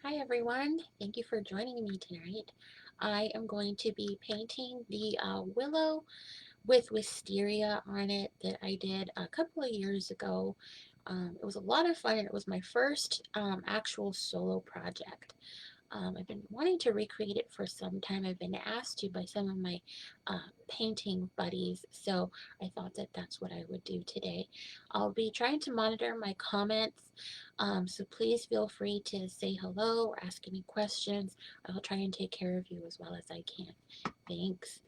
Hi everyone, thank you for joining me tonight. I am going to be painting the Willow with Wisteria on it that I did a couple of years ago. It was a lot of fun and it was my first actual solo project. I've been wanting to recreate it for some time. I've been asked to by some of my painting buddies, so I thought that that's what I would do today. I'll be trying to monitor my comments, so please feel free to say hello or ask any questions. I'll try and take care of you as well as I can. Thanks.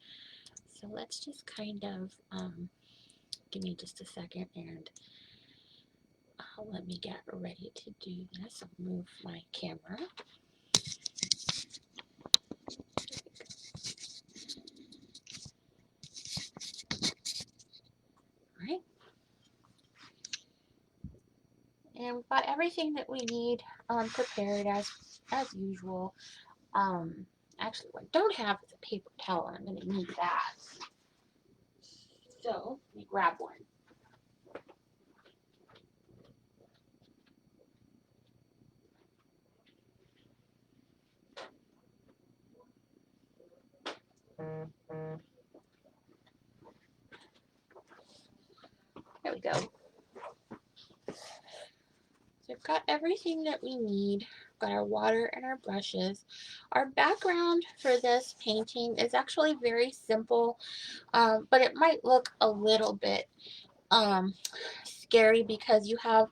So let's just kind of give me just a second and let me get ready to do this. I'll move my camera. All right. And we've got everything that we need prepared as usual. Um, Actually, what I don't have is a paper towel. I'm going to need that. So let me grab one. There we go. So we've got everything that we need. We've got our water and our brushes. Our background for this painting is actually very simple, but it might look a little bit scary because you have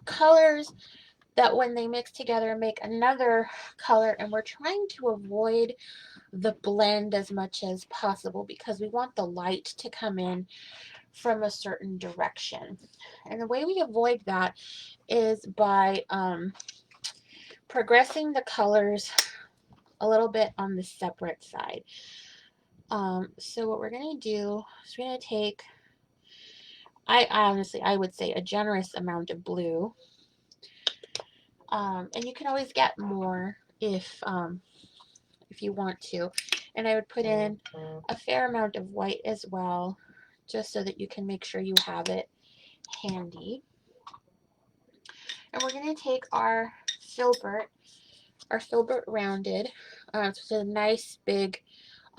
colors that when they mix together make another color, and we're trying to avoid the blend as much as possible because we want the light to come in from a certain direction. And the way we avoid that is by progressing the colors a little bit on the separate side. So what we're going to do is we're going to take, I honestly, I would say a generous amount of blue. And you can always get more if you want to. And I would put in a fair amount of white as well, just so that you can make sure you have it handy. And we're going to take our filbert rounded. It's a nice big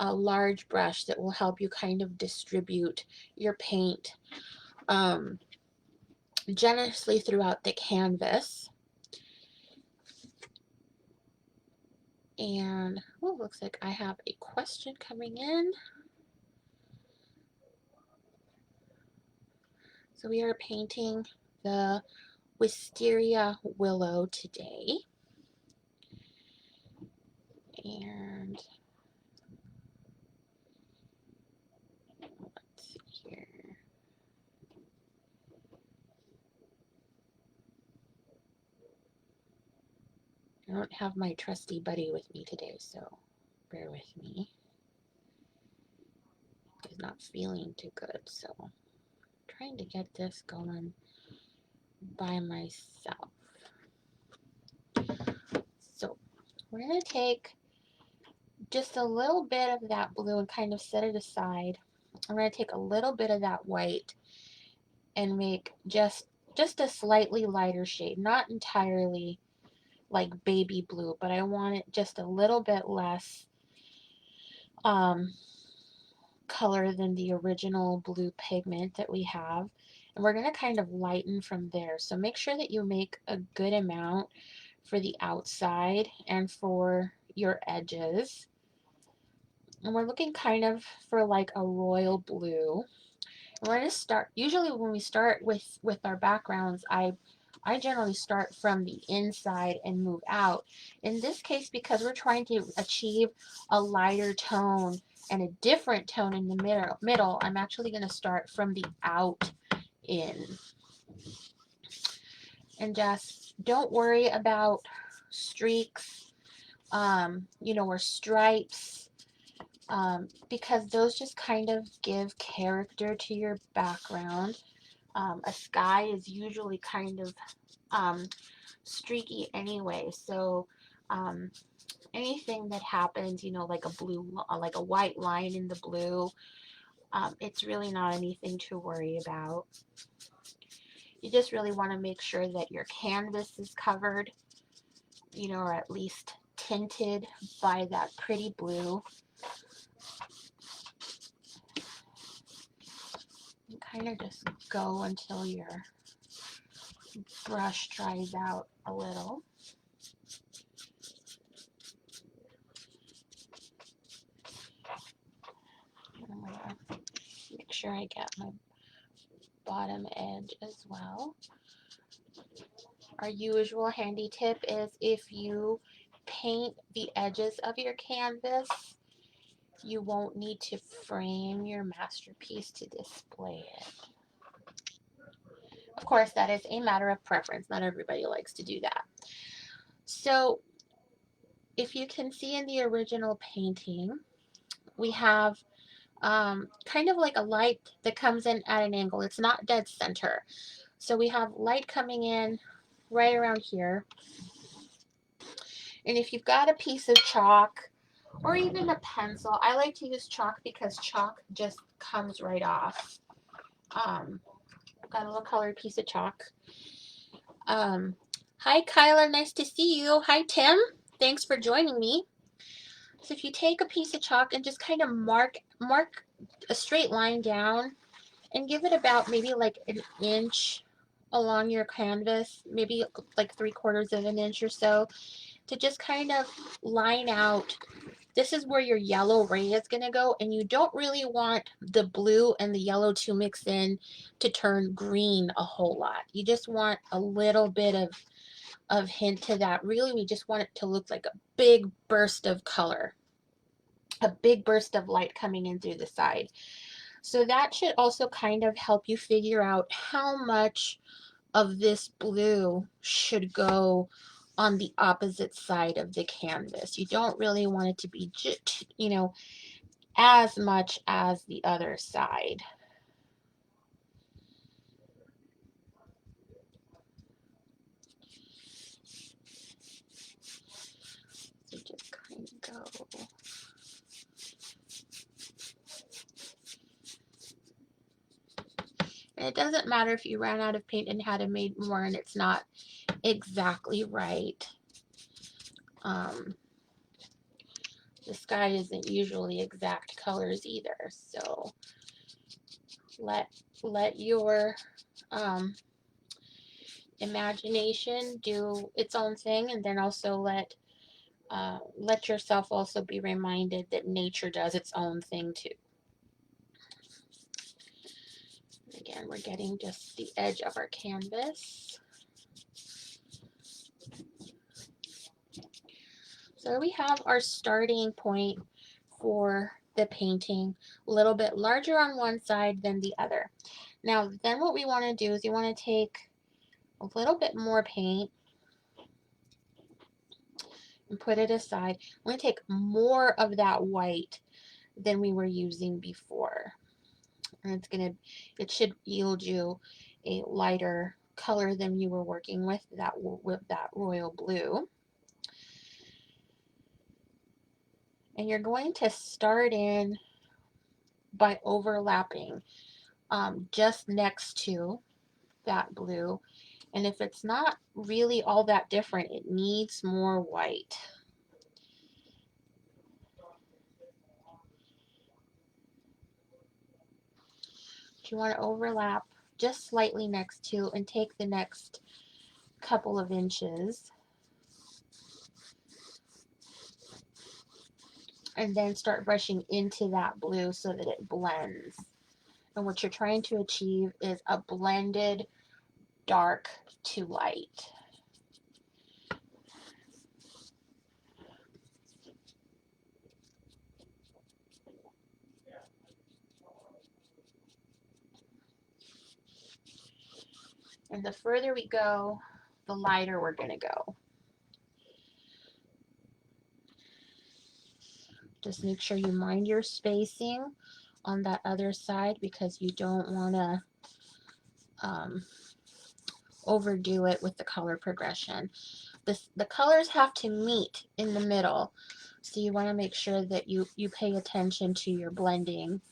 large brush that will help you kind of distribute your paint generously throughout the canvas. And oh, looks like I have a question coming in. So we are painting the Wisteria Willow today. And let's see here. I don't have my trusty buddy with me today, so bear with me. He's not feeling too good, so I'm trying to get this going by myself. So we're going to take just a little bit of that blue and kind of set it aside. I'm going to take a little bit of that white and make just a slightly lighter shade, not entirely like baby blue, but I want it just a little bit less color than the original blue pigment that we have. And we're going to kind of lighten from there. So make sure that you make a good amount for the outside and for your edges. And we're looking kind of for like a royal blue. And we're going to start, usually when we start with our backgrounds, I generally start from the inside and move out. In this case, because we're trying to achieve a lighter tone and a different tone in the middle, I'm actually going to start from the out in. And just don't worry about streaks, or stripes, because those just kind of give character to your background. A sky is usually kind of streaky anyway, so anything that happens, like like a white line in the blue, it's really not anything to worry about. You just really want to make sure that your canvas is covered you know, or at least tinted by that pretty blue. And kind of just go until your brush dries out a little. I'm going to make sure I get my bottom edge as well. Our usual handy tip is if you paint the edges of your canvas, you won't need to frame your masterpiece to display it. Of course, that is a matter of preference. Not everybody likes to do that. So if you can see in the original painting, we have kind of like a light that comes in at an angle. It's not dead center. So we have light coming in right around here. And if you've got a piece of chalk or even a pencil, I like to use chalk because chalk just comes right off. I've got a little colored piece of chalk. Hi Kyla, nice to see you. Hi Tim, thanks for joining me. So if you take a piece of chalk and just kind of mark a straight line down and give it about maybe like an inch along your canvas, maybe like 3/4 of an inch or so, to just kind of line out. This is where your yellow ray is going to go, and you don't really want the blue and the yellow to mix in to turn green a whole lot. You just want a little bit of hint to that. Really, we just want it to look like a big burst of color, a big burst of light coming in through the side. So that should also kind of help you figure out how much of this blue should go on the opposite side of the canvas. You don't really want it to be, you know, as much as the other side. So just kind of go. And it doesn't matter if you ran out of paint and had to make more and it's not exactly right. The sky isn't usually exact colors either, so let your imagination do its own thing, and then also let yourself also be reminded that nature does its own thing too. Again, we're getting just the edge of our canvas. So we have our starting point for the painting, a little bit larger on one side than the other. Now, then what we want to do is you want to take a little bit more paint and put it aside. I'm going to take more of that white than we were using before. And it should yield you a lighter color than you were working with that royal blue. And you're going to start in by overlapping just next to that blue. And if it's not really all that different, it needs more white. You want to overlap just slightly next to and take the next couple of inches and then start brushing into that blue so that it blends. And what you're trying to achieve is a blended dark to light. And the further we go, the lighter we're going to go. Just make sure you mind your spacing on that other side because you don't want to overdo it with the color progression. The colors have to meet in the middle, so you want to make sure that you pay attention to your blending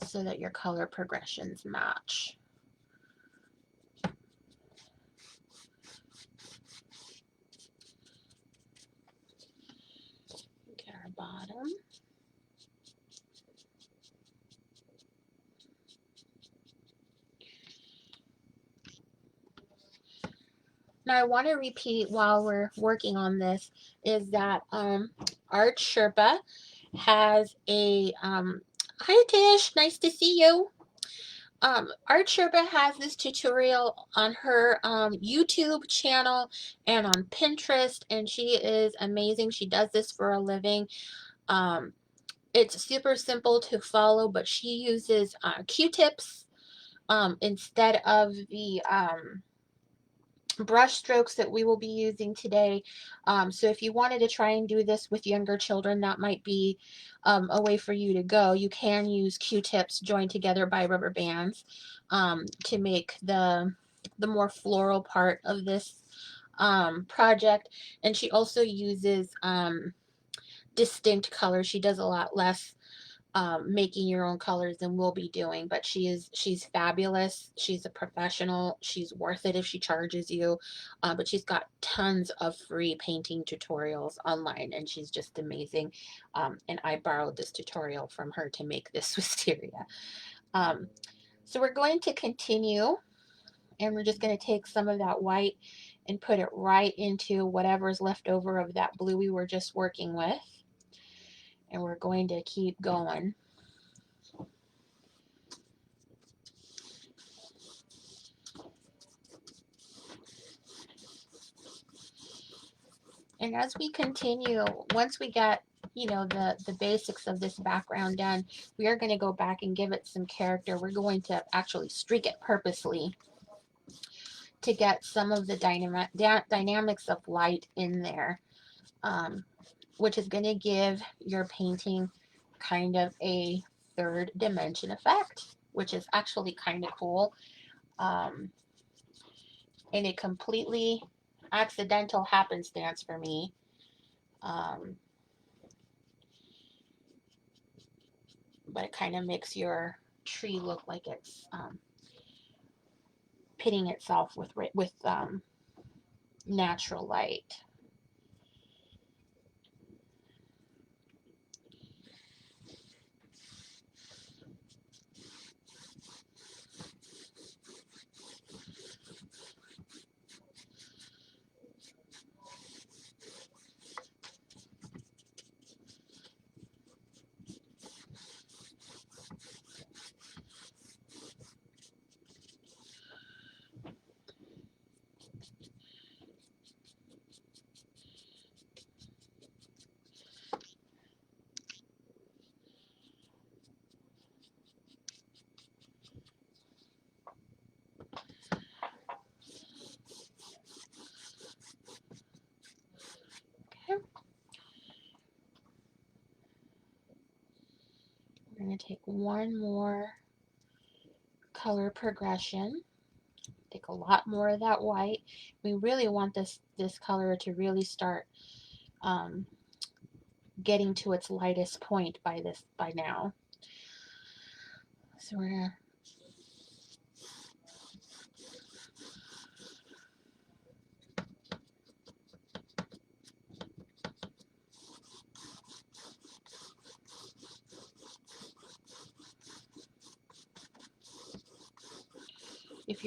so that your color progressions match. Now I want to repeat while we're working on this is that Art Sherpa has a hi Tish, nice to see you. Art Sherpa has this tutorial on her YouTube channel and on Pinterest, and she is amazing. She does this for a living. Um, it's super simple to follow, but she uses Q-tips instead of the brush strokes that we will be using today. So if you wanted to try and do this with younger children, that might be a way for you to go. You can use Q-tips joined together by rubber bands to make the more floral part of this project. And she also uses distinct colors. She does a lot less making your own colors than we'll be doing, but she's fabulous. She's a professional. She's worth it if she charges you, but she's got tons of free painting tutorials online, and she's just amazing. And I borrowed this tutorial from her to make this wisteria. So we're going to continue, and we're just going to take some of that white and put it right into whatever's left over of that blue we were just working with, and we're going to keep going. And as we continue, once we get, you know, the basics of this background done, we are going to go back and give it some character. We're going to actually streak it purposely to get some of the dynamics of light in there, which is going to give your painting kind of a third dimension effect, which is actually kind of cool. And a completely accidental happenstance for me. But it kind of makes your tree look like it's pitting itself with natural light. Okay. We're going to take one more color progression. Take a lot more of that white. We really want this color to really start getting to its lightest point by now. So we're gonna if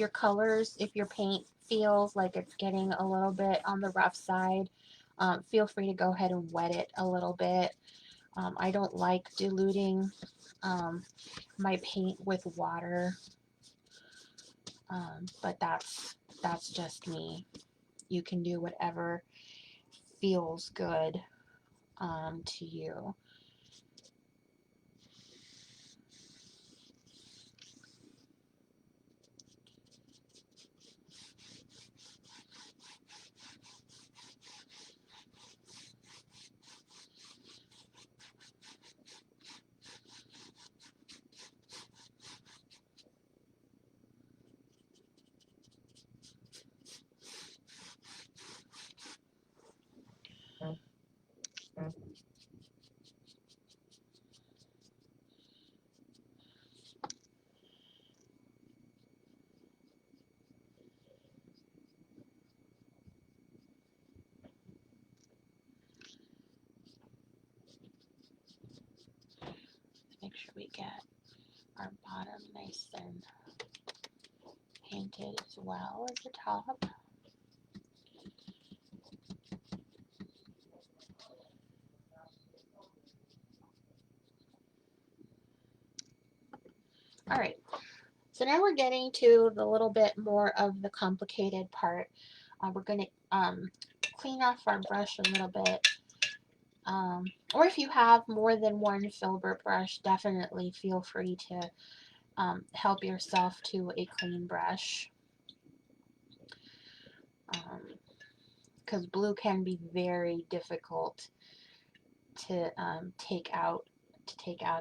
your paint feels like it's getting a little bit on the rough side, feel free to go ahead and wet it a little bit. I don't like diluting my paint with water, but that's just me. You can do whatever feels good to you. Make sure we get our bottom nice and painted as well as the top. All right, so now we're getting to the little bit more of the complicated part. We're going to clean off our brush a little bit. Or if you have more than one filbert brush, definitely feel free to help yourself to a clean brush. Because blue can be very difficult to take out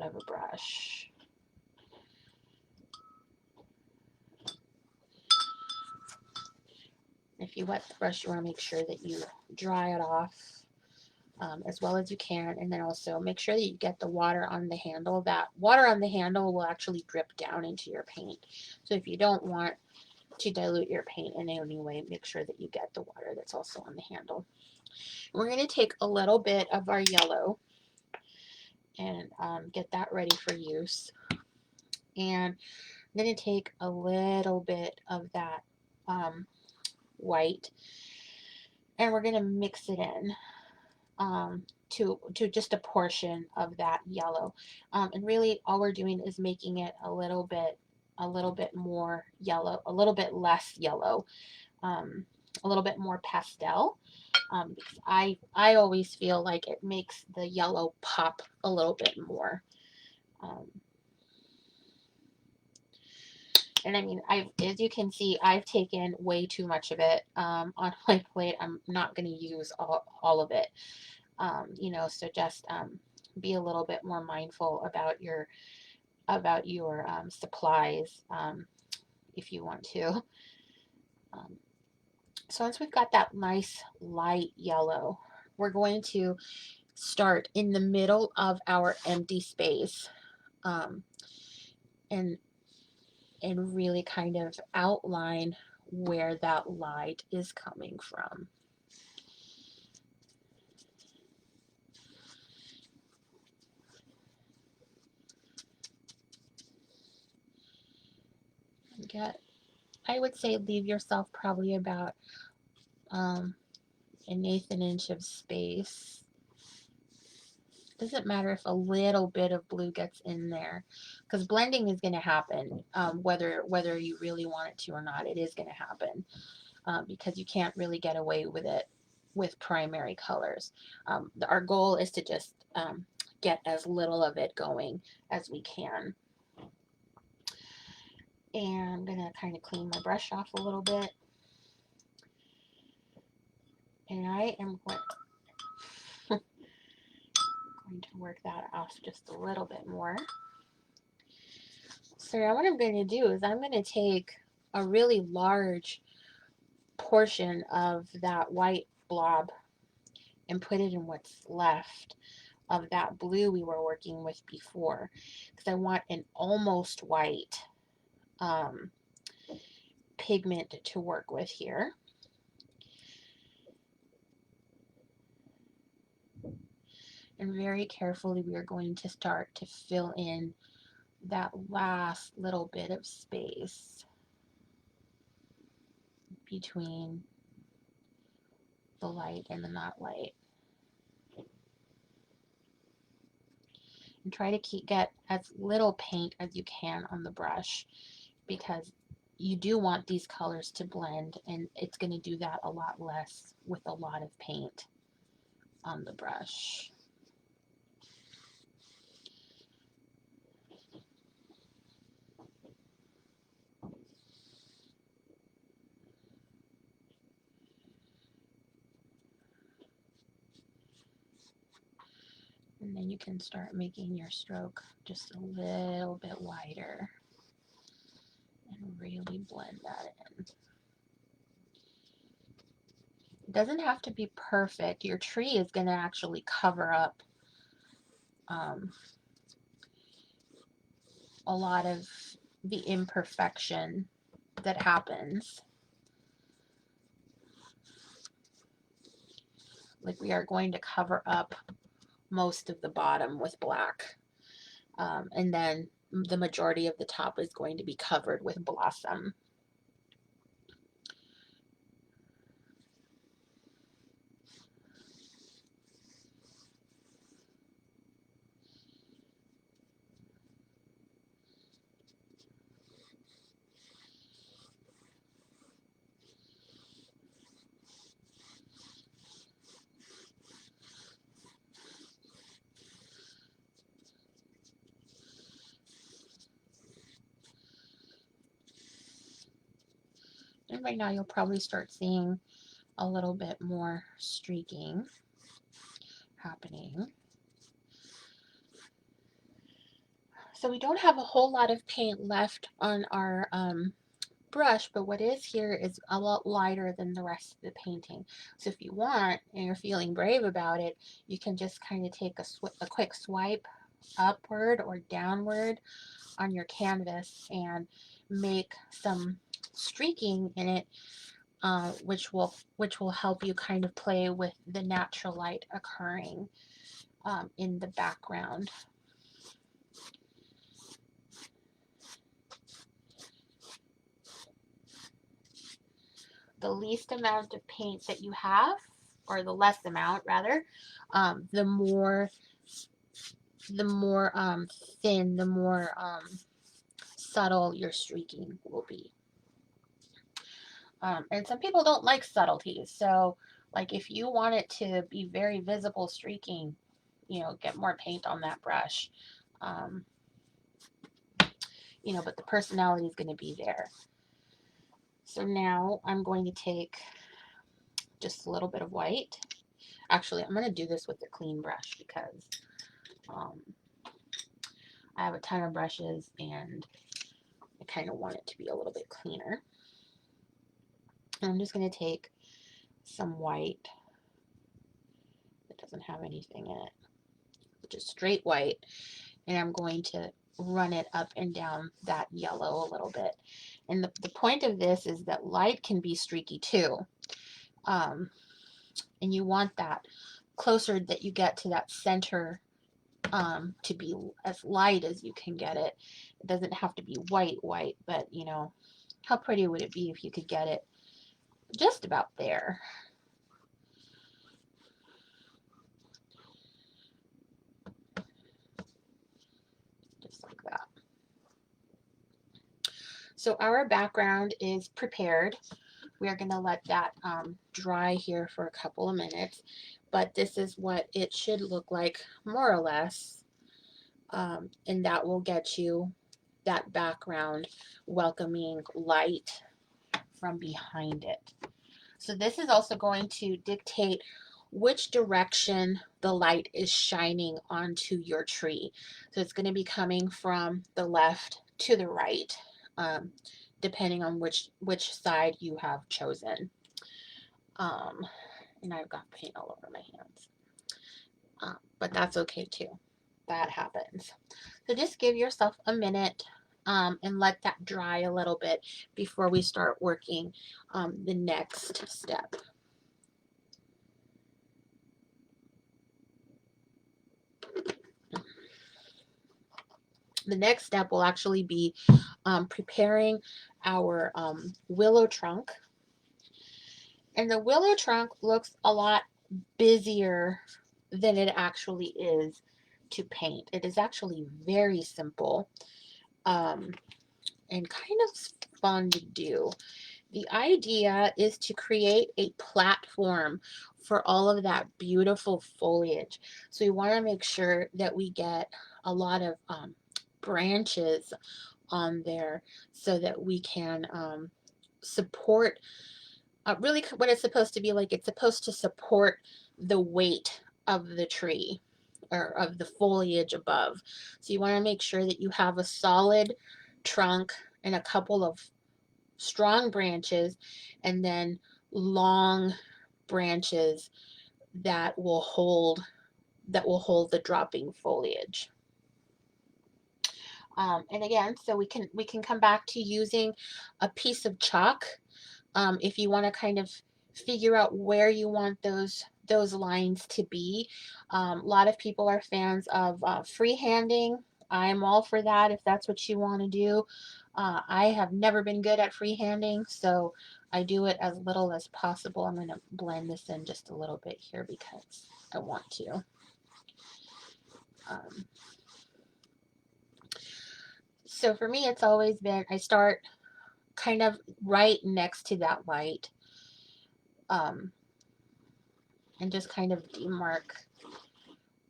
of a brush. If you wet the brush, you want to make sure that you dry it off as well as you can, and then also make sure that you get the water on the handle. That water on the handle will actually drip down into your paint. So if you don't want to dilute your paint in any way, make sure that you get the water that's also on the handle. We're going to take a little bit of our yellow and get that ready for use. And I'm going to take a little bit of that white, and we're going to mix it in to just a portion of that yellow. And really all we're doing is making it a little bit more yellow, a little bit less yellow, a little bit more pastel. Because I always feel like it makes the yellow pop a little bit more. And I mean, as you can see, I've taken way too much of it on my plate. I'm not going to use all of it. You know, so just be a little bit more mindful about your supplies if you want to. So once we've got that nice light yellow, we're going to start in the middle of our empty space and really kind of outline where that light is coming from. I would say leave yourself probably about an eighth an inch of space. Doesn't matter if a little bit of blue gets in there, because blending is going to happen whether you really want it to or not. It is going to happen because you can't really get away with it with primary colors. Our goal is to just get as little of it going as we can. And I'm going to kind of clean my brush off a little bit. And I am going to work that off just a little bit more. So now what I'm going to do is I'm going to take a really large portion of that white blob and put it in what's left of that blue we were working with before, because I want an almost white pigment to work with here. And very carefully we are going to start to fill in that last little bit of space between the light and the not light. And try to get as little paint as you can on the brush, because you do want these colors to blend, and it's going to do that a lot less with a lot of paint on the brush. And then you can start making your stroke just a little bit wider and really blend that in. It doesn't have to be perfect. Your tree is going to actually cover up a lot of the imperfection that happens. Like, we are going to cover up most of the bottom with black, and then the majority of the top is going to be covered with blossom. And right now you'll probably start seeing a little bit more streaking happening. So we don't have a whole lot of paint left on our brush, but what is here is a lot lighter than the rest of the painting. So if you want, and you're feeling brave about it, you can just kind of take a quick swipe upward or downward on your canvas and make some streaking in it, which will help you kind of play with the natural light occurring in the background. The least amount of paint that you have, or the less amount rather, the more thin, the more subtle your streaking will be. And some people don't like subtleties, so like if you want it to be very visible streaking, you know, get more paint on that brush. You know, but the personality is going to be there. So now I'm going to take just a little bit of white. Actually, I'm going to do this with a clean brush because I have a ton of brushes and I kind of want it to be a little bit cleaner. And I'm just going to take some white that doesn't have anything in it, just straight white, and I'm going to run it up and down that yellow a little bit. And the point of this is that light can be streaky too. And you want that closer that you get to that center to be as light as you can get it. It doesn't have to be white, but you know, how pretty would it be if you could get it just about there? Just like that. So our background is prepared. We are going to let that dry here for a couple of minutes, but this is what it should look like more or less, and that will get you that background welcoming light from behind it. So this is also going to dictate which direction the light is shining onto your tree. So it's going to be coming from the left to the right, depending on which side you have chosen. And I've got paint all over my hands, but that's okay too. That happens. So just give yourself a minute and let that dry a little bit before we start working the next step. The next step will actually be preparing our willow trunk. And the willow trunk looks a lot busier than it actually is to paint. It is actually very simple and kind of fun to do. The idea is to create a platform for all of that beautiful foliage. So we want to make sure that we get a lot of branches on there so that we can support really what it's supposed to be like. It's supposed to support the weight of the tree or of the foliage above. So you want to make sure that you have a solid trunk and a couple of strong branches and then long branches that will hold the dropping foliage. And again, so we can come back to using a piece of chalk if you want to kind of figure out where you want those lines to be. A lot of people are fans of freehanding. I'm all for that if that's what you want to do. I have never been good at freehanding, so I do it as little as possible. I'm going to blend this in just a little bit here because I want to. So for me, it's always been, I start kind of right next to that light and just kind of demark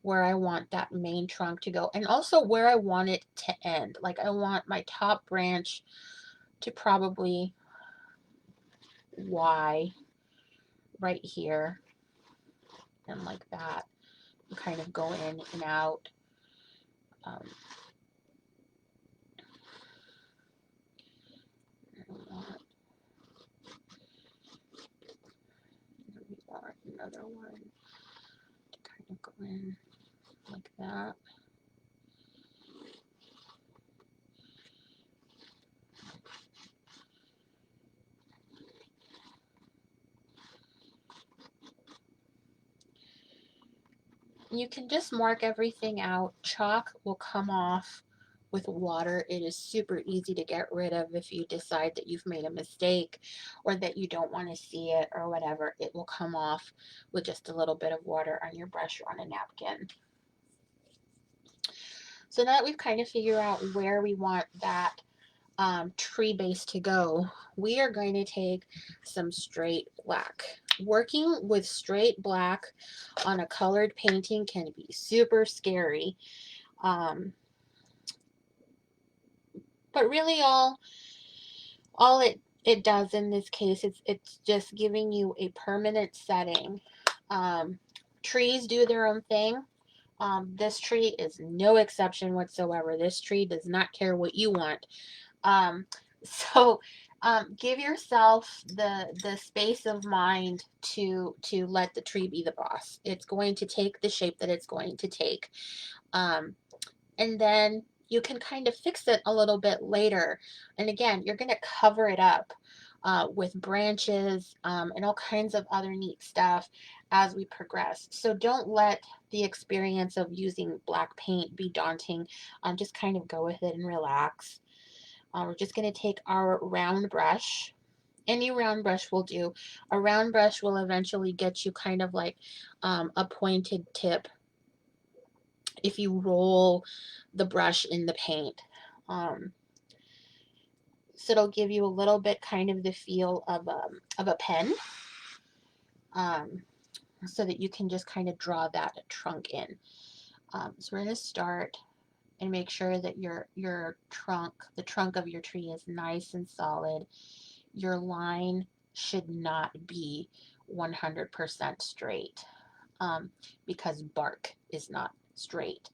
where I want that main trunk to go and also where I want it to end. Like I want my top branch to probably Y right here, and like that, and kind of go in and out. Um, we want another one to kind of go in like that. You can just mark everything out. Chalk will come off with water. It is super easy to get rid of if you decide that you've made a mistake or that you don't want to see it or whatever. It will come off with just a little bit of water on your brush or on a napkin. So now that we've kind of figured out where we want that tree base to go, we are going to take some straight black. Working with straight black on a colored painting can be super scary. But really all it does in this case, it's just giving you a permanent setting. Trees do their own thing. This tree is no exception whatsoever. This tree does not care what you want. Um, so give yourself the space of mind to let the tree be the boss. It's going to take the shape that it's going to take. And then you can kind of fix it a little bit later. And again, you're going to cover it up with branches and all kinds of other neat stuff as we progress. So don't let the experience of using black paint be daunting. Just kind of go with it and relax. We're just going to take our round brush. Any round brush will do. A round brush will eventually get you kind of like a pointed tip if you roll the brush in the paint. So it'll give you a little bit kind of the feel of a pen, so that you can just kind of draw that trunk in. So we're going to start and make sure that your trunk, the trunk of your tree, is nice and solid. Your line should not be 100% straight, because bark is not straight.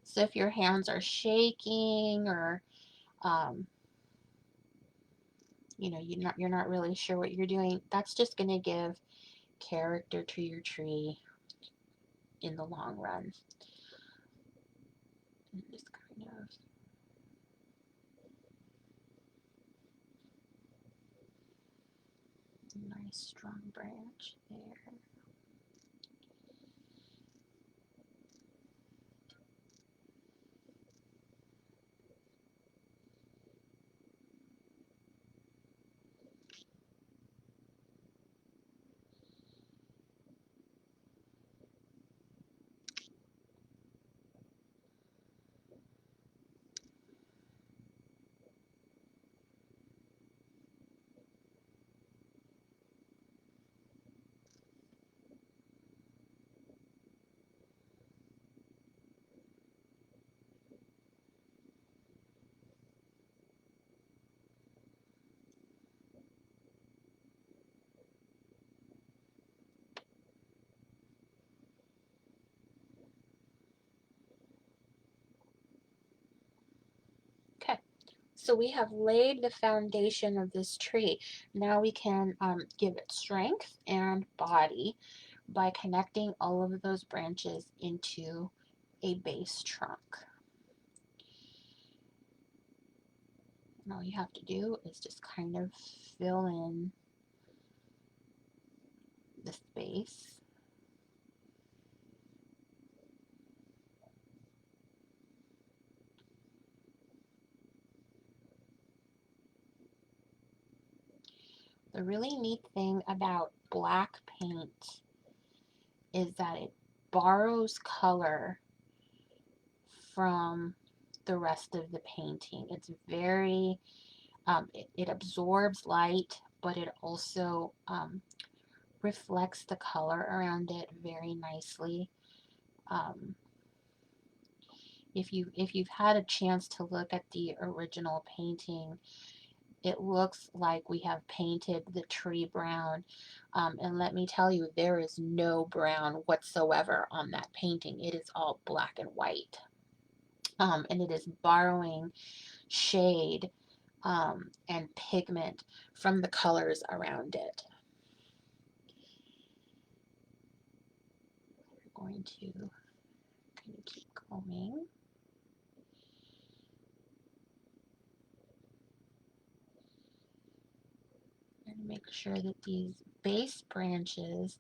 So if your hands are shaking or you're not really sure what you're doing, that's just going to give character to your tree in the long run. And just kind of nice strong branch there. Okay, so we have laid the foundation of this tree. Now we can give it strength and body by connecting all of those branches into a base trunk. And all you have to do is just kind of fill in the space. The really neat thing about black paint is that it borrows color from the rest of the painting. It's very, it absorbs light, but it also reflects the color around it very nicely. Um, if you've had a chance to look at the original painting, it looks like we have painted the tree brown. And let me tell you, there is no brown whatsoever on that painting. It is all black and white. And it is borrowing shade and pigment from the colors around it. I'm going to kind of keep combing. And make sure that these base branches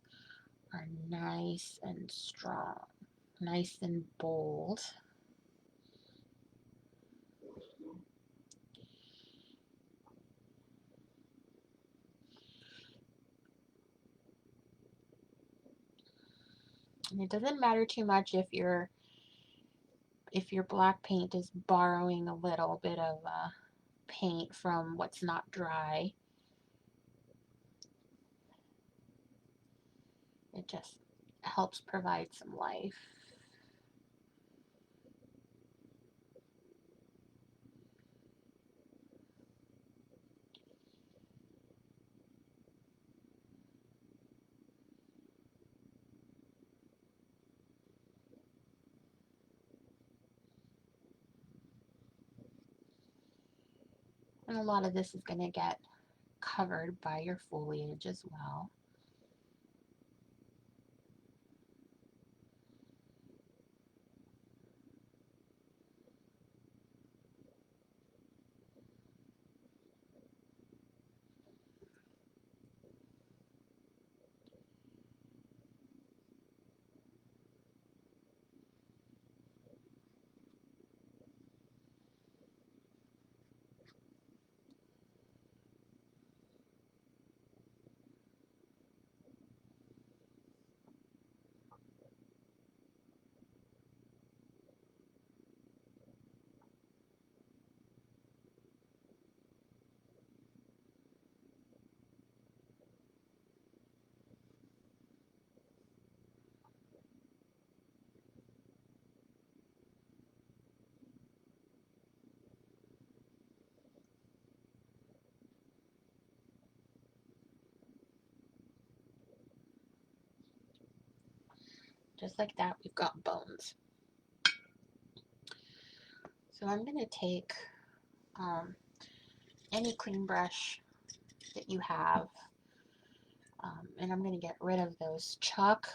are nice and strong, nice and bold. And it doesn't matter too much if your black paint is borrowing a little bit of paint from what's not dry. It just helps provide some life. And a lot of this is going to get covered by your foliage as well. Just like that, we've got bones. So I'm going to take any clean brush that you have, and I'm going to get rid of those chalk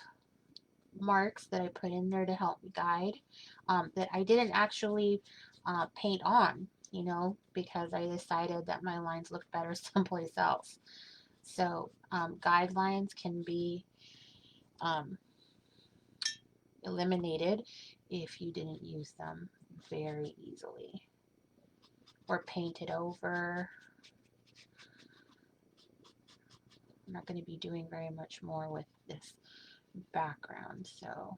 marks that I put in there to help me guide, that I didn't actually paint on, you know, because I decided that my lines looked better someplace else. So guidelines can be eliminated if you didn't use them very easily, or painted over. I'm not going to be doing very much more with this background, so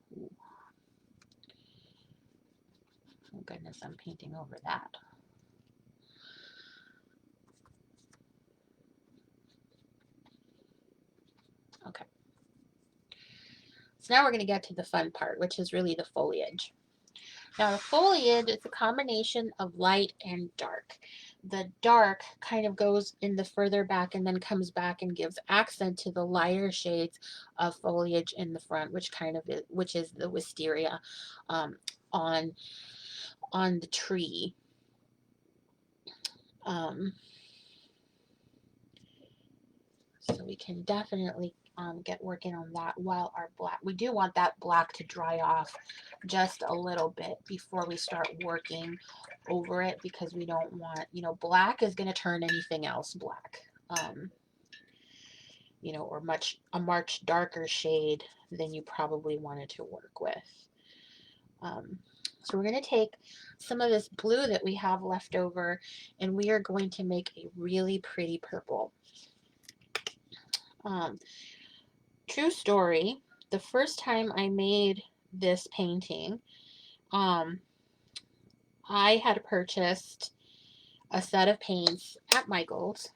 oh goodness, I'm painting over that. Okay. So now we're going to get to the fun part, which is really the foliage. Now the foliage is a combination of light and dark. The dark kind of goes in the further back and then comes back and gives accent to the lighter shades of foliage in the front, which is the wisteria on the tree. So we can definitely get working on that while our black, we do want that black to dry off just a little bit before we start working over it, because we don't want, you know, black is going to turn anything else black, you know, or a much darker shade than you probably wanted to work with. So we're going to take some of this blue that we have left over, and we are going to make a really pretty purple. True story, the first time I made this painting, I had purchased a set of paints at Michael's,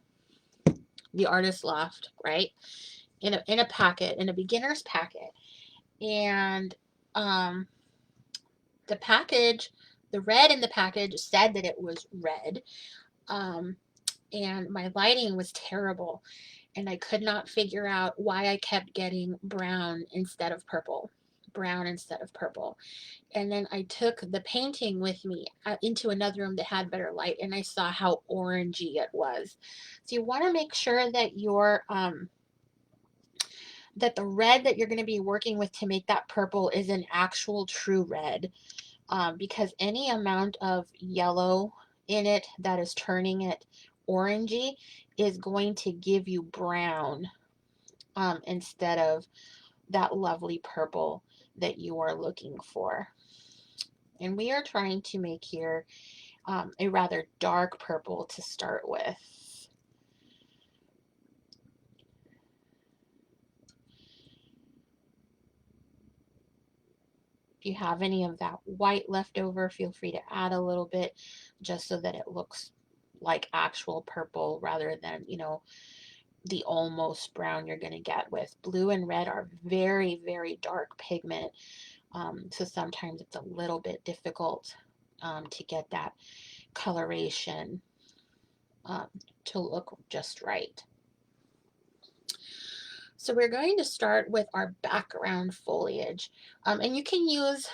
the artist loft, right? In a packet, in a beginner's packet. And the package, the red in the package said that it was red. and my lighting was terrible, and I could not figure out why I kept getting brown instead of purple. Brown instead of purple. And then I took the painting with me into another room that had better light, and I saw how orangey it was. So you want to make sure that that the red that you're going to be working with to make that purple is an actual true red, because any amount of yellow in it that is turning it orangey is going to give you brown, instead of that lovely purple that you are looking for. And we are trying to make here a rather dark purple to start with. If you have any of that white left over, feel free to add a little bit, just so that it looks like actual purple rather than, the almost brown you're going to get with. Blue and red are very, very dark pigment, so sometimes it's a little bit difficult to get that coloration to look just right. So we're going to start with our background foliage, and you can use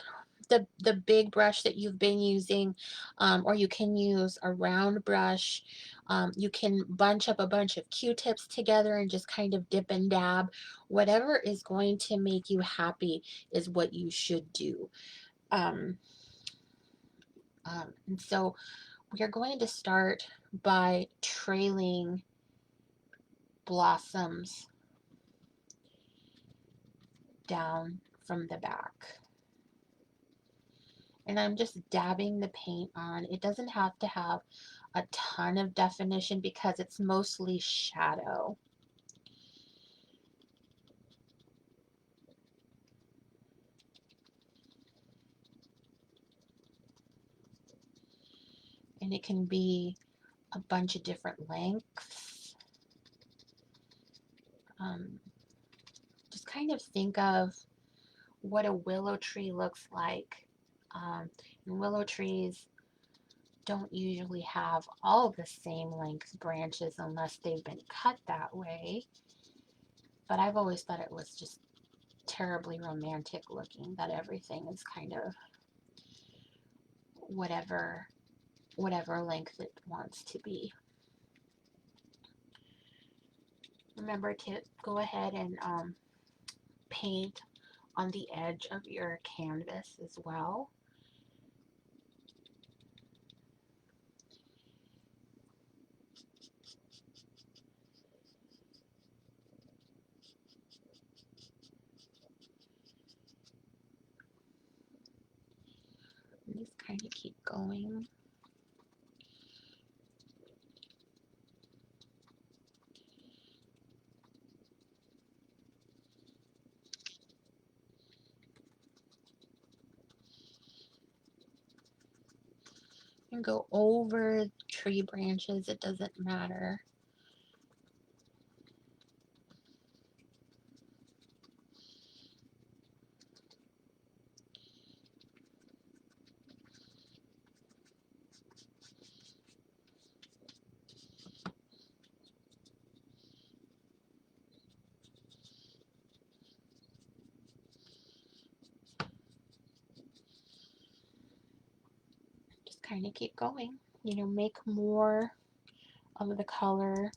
the big brush that you've been using, or you can use a round brush. You can bunch up a bunch of Q-tips together and just kind of dip and dab. Whatever is going to make you happy is what you should do. Um, and so we are going to start by trailing blossoms down from the back. And I'm just dabbing the paint on. It doesn't have to have a ton of definition because it's mostly shadow. And it can be a bunch of different lengths. Just kind of think of what a willow tree looks like. And willow trees don't usually have all the same length branches unless they've been cut that way. But I've always thought it was just terribly romantic looking, that everything is kind of whatever length it wants to be. Remember to go ahead and paint on the edge of your canvas as well. And just kind of keep going. And go over tree branches, it doesn't matter. Just kind of keep going. Make more of the color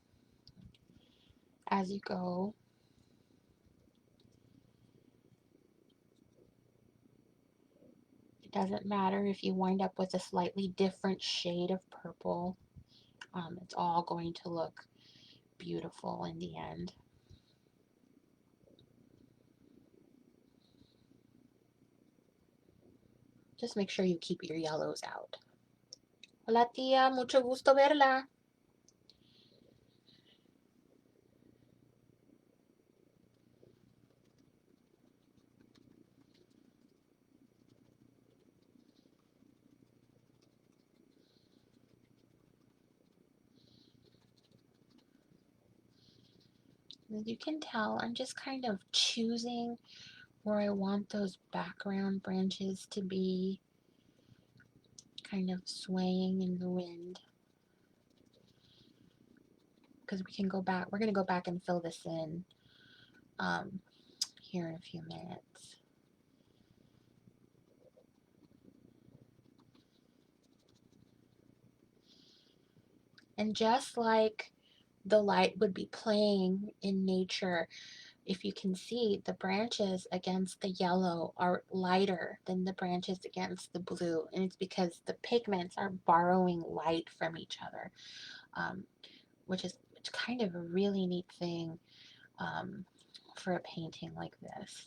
as you go. It doesn't matter if you wind up with a slightly different shade of purple. It's all going to look beautiful in the end. Just make sure you keep your yellows out. Hola tía, mucho gusto verla. As you can tell, I'm just kind of choosing where I want those background branches to be, kind of swaying in the wind. because we can go back. We're going to go back and fill this in here in a few minutes. And just like the light would be playing in nature, if you can see, the branches against the yellow are lighter than the branches against the blue, and it's because the pigments are borrowing light from each other, which is kind of a really neat thing for a painting like this.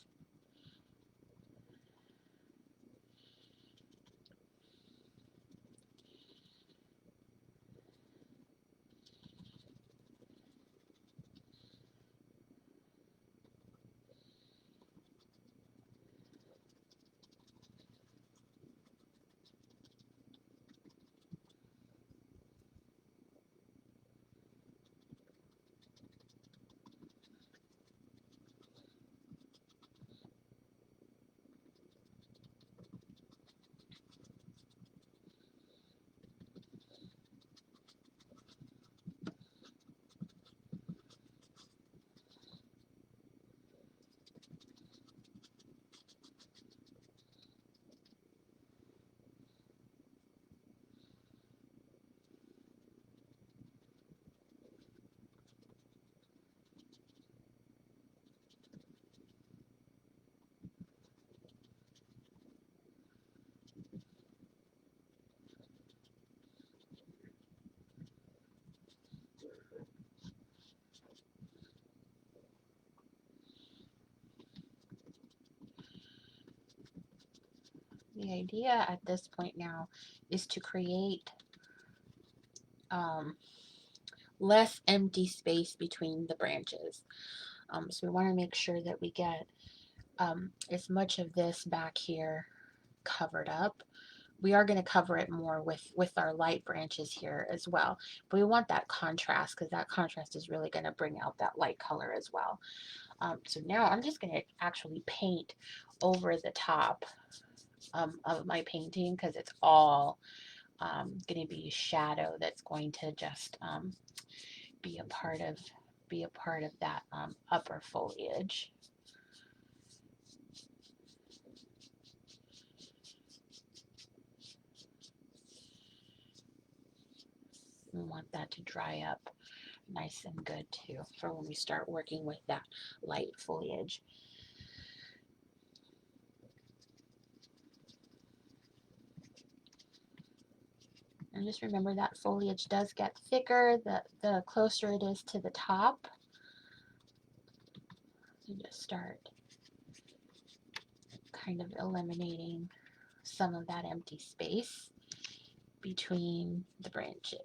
The idea at this point now is to create less empty space between the branches. So we want to make sure that we get as much of this back here covered up. We are going to cover it more with our light branches here as well. But we want that contrast, because that contrast is really going to bring out that light color as well. So now I'm just going to actually paint over the top of my painting, because it's all going to be shadow that's going to just be a part of that upper foliage. We want that to dry up nice and good too for when we start working with that light foliage. And just remember that foliage does get thicker the closer it is to the top. You just start kind of eliminating some of that empty space between the branches.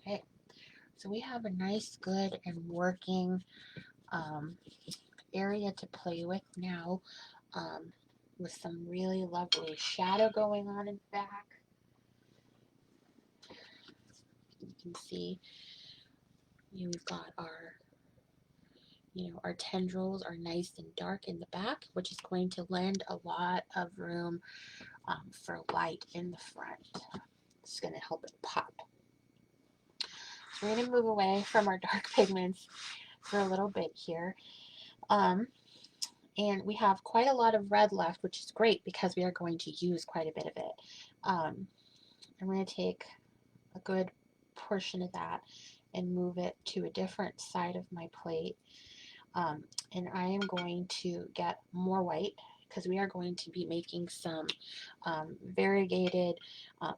Okay, so we have a nice, good, and working area to play with now, with some really lovely shadow going on in the back. You can see We've got our, our tendrils are nice and dark in the back, which is going to lend a lot of room for light in the front. It's going to help it pop. So we're going to move away from our dark pigments for a little bit here. And we have quite a lot of red left, which is great because we are going to use quite a bit of it. I'm going to take a good portion of that and move it to a different side of my plate. And I am going to get more white because we are going to be making some variegated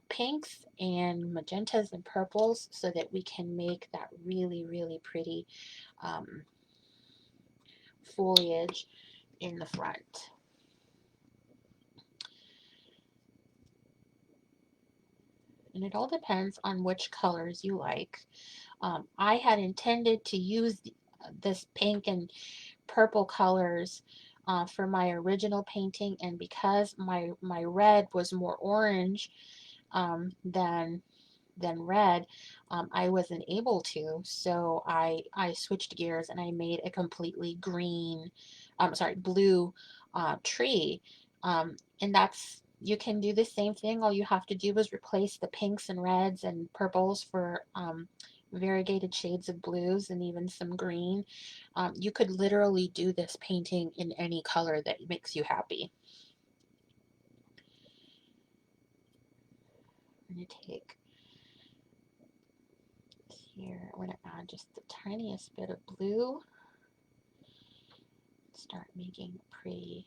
pinks and magentas and purples so that we can make that really, really pretty foliage in the front. And it all depends on which colors you like. I had intended to use this pink and purple colors for my original painting, and because my red was more orange than red, I wasn't able to, so I switched gears and I made a completely green, blue tree, and you can do the same thing. All you have to do is replace the pinks and reds and purples for variegated shades of blues and even some green. You could literally do this painting in any color that makes you happy. I'm going to take here, I'm going to add just the tiniest bit of blue. Start making a pretty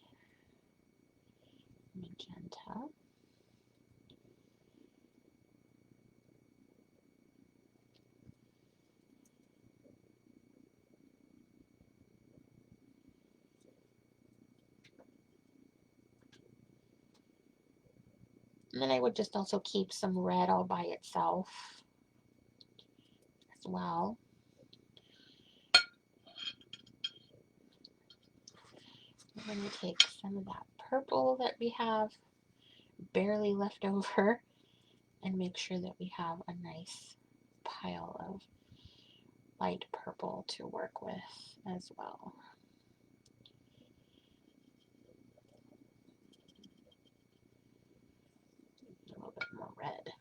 magenta. And then I would just also keep some red all by itself as well. I'm going to take some of that purple that we have barely left over and make sure that we have a nice pile of light purple to work with as well. A little bit more red.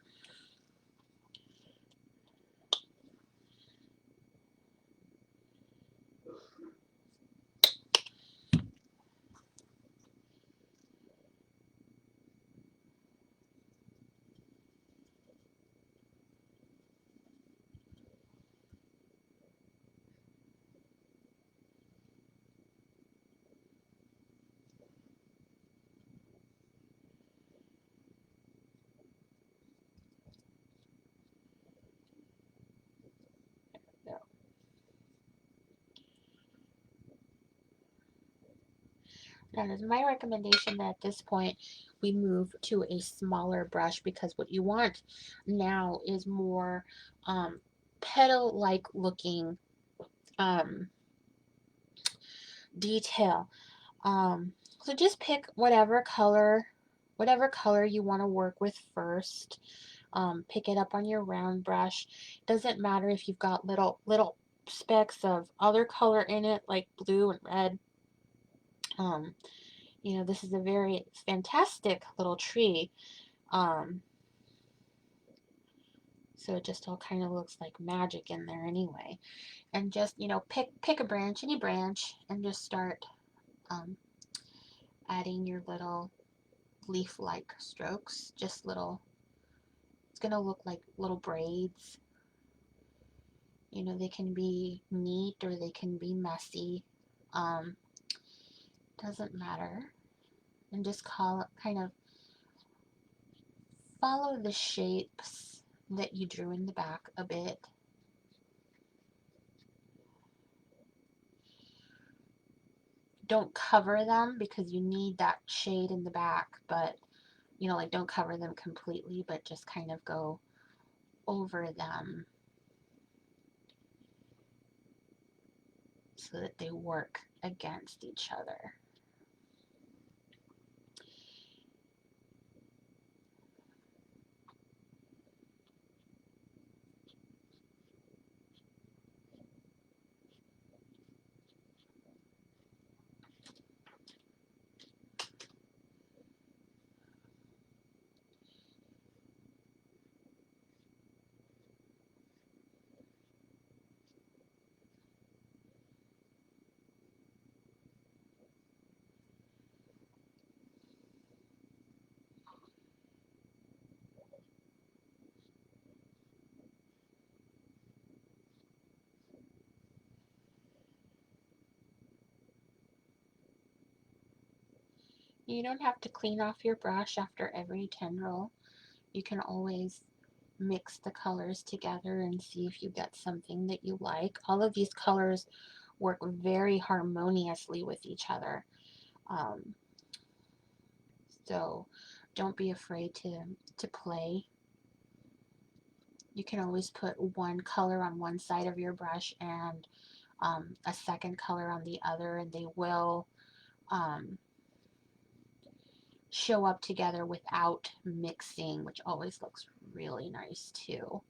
Now, it is my recommendation that at this point we move to a smaller brush, because what you want now is more petal-like looking detail. So just pick whatever color you want to work with first. Pick it up on your round brush. Doesn't matter if you've got little specks of other color in it, like blue and red. This is a very fantastic little tree. So it just all kind of looks like magic in there anyway. And just, pick a branch, any branch, and just start adding your little leaf-like strokes. Just little, it's going to look like little braids. They can be neat or they can be messy. Doesn't matter. And just kind of follow the shapes that you drew in the back a bit. Don't cover them because you need that shade in the back, but don't cover them completely, but just kind of go over them so that they work against each other. You don't have to clean off your brush after every tendril. You can always mix the colors together and see if you get something that you like. All of these colors work very harmoniously with each other. Um, so don't be afraid to play. You can always put one color on one side of your brush and a second color on the other, and they will um, show up together without mixing, which always looks really nice too.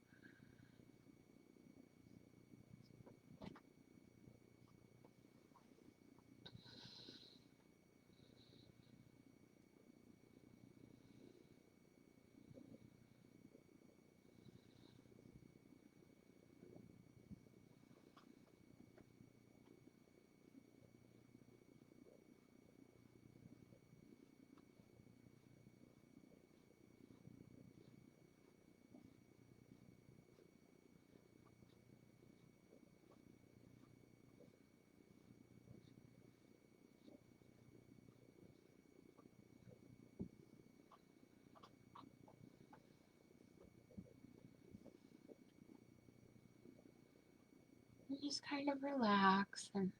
And just kind of relax and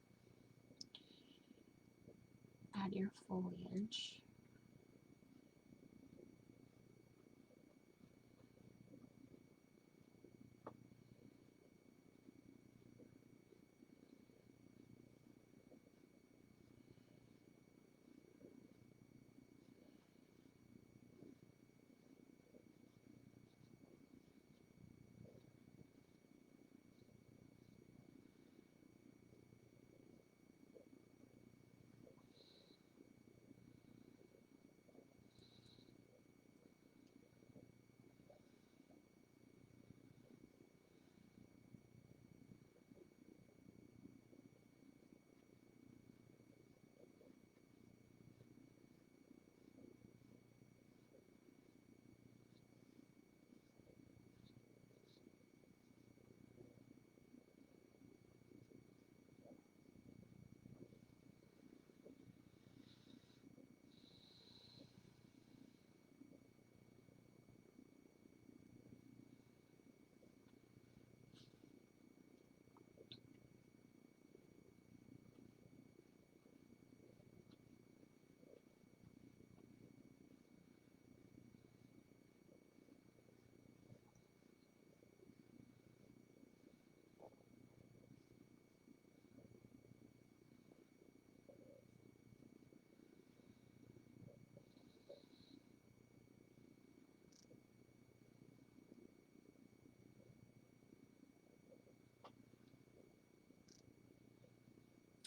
add your foliage.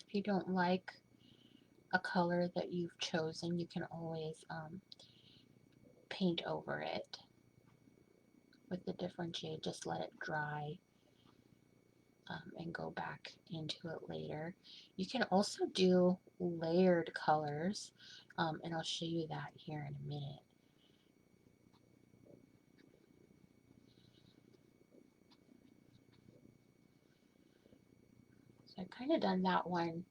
If you don't like a color that you've chosen, you can always paint over it with a different shade. Just let it dry and go back into it later. You can also do layered colors, and I'll show you that here in a minute. So I've kind of done that one,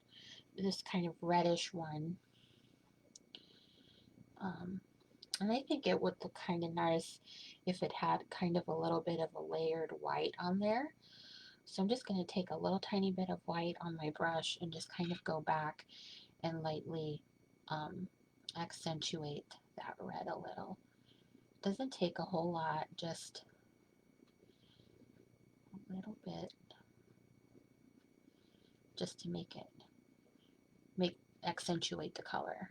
this kind of reddish one. And I think it would look kind of nice if it had kind of a little bit of a layered white on there. So I'm just going to take a little tiny bit of white on my brush and just kind of go back and lightly accentuate that red a little. Doesn't take a whole lot, just a little bit, just to accentuate the color.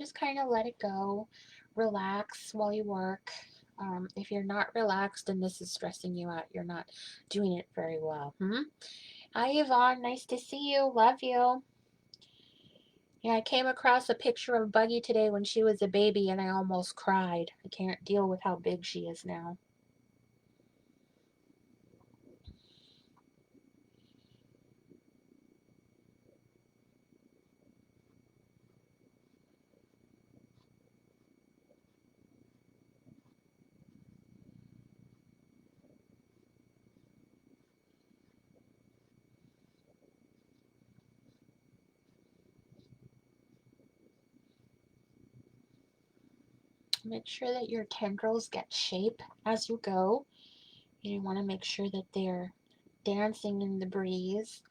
just kind of let it go. Relax while you work. If you're not relaxed and this is stressing you out, you're not doing it very well. Hi, Yvonne. Nice to see you. Love you. Yeah, I came across a picture of Buggy today when she was a baby and I almost cried. I can't deal with how big she is now. Make sure that your tendrils get shape as you go. You want to make sure that they're dancing in the breeze.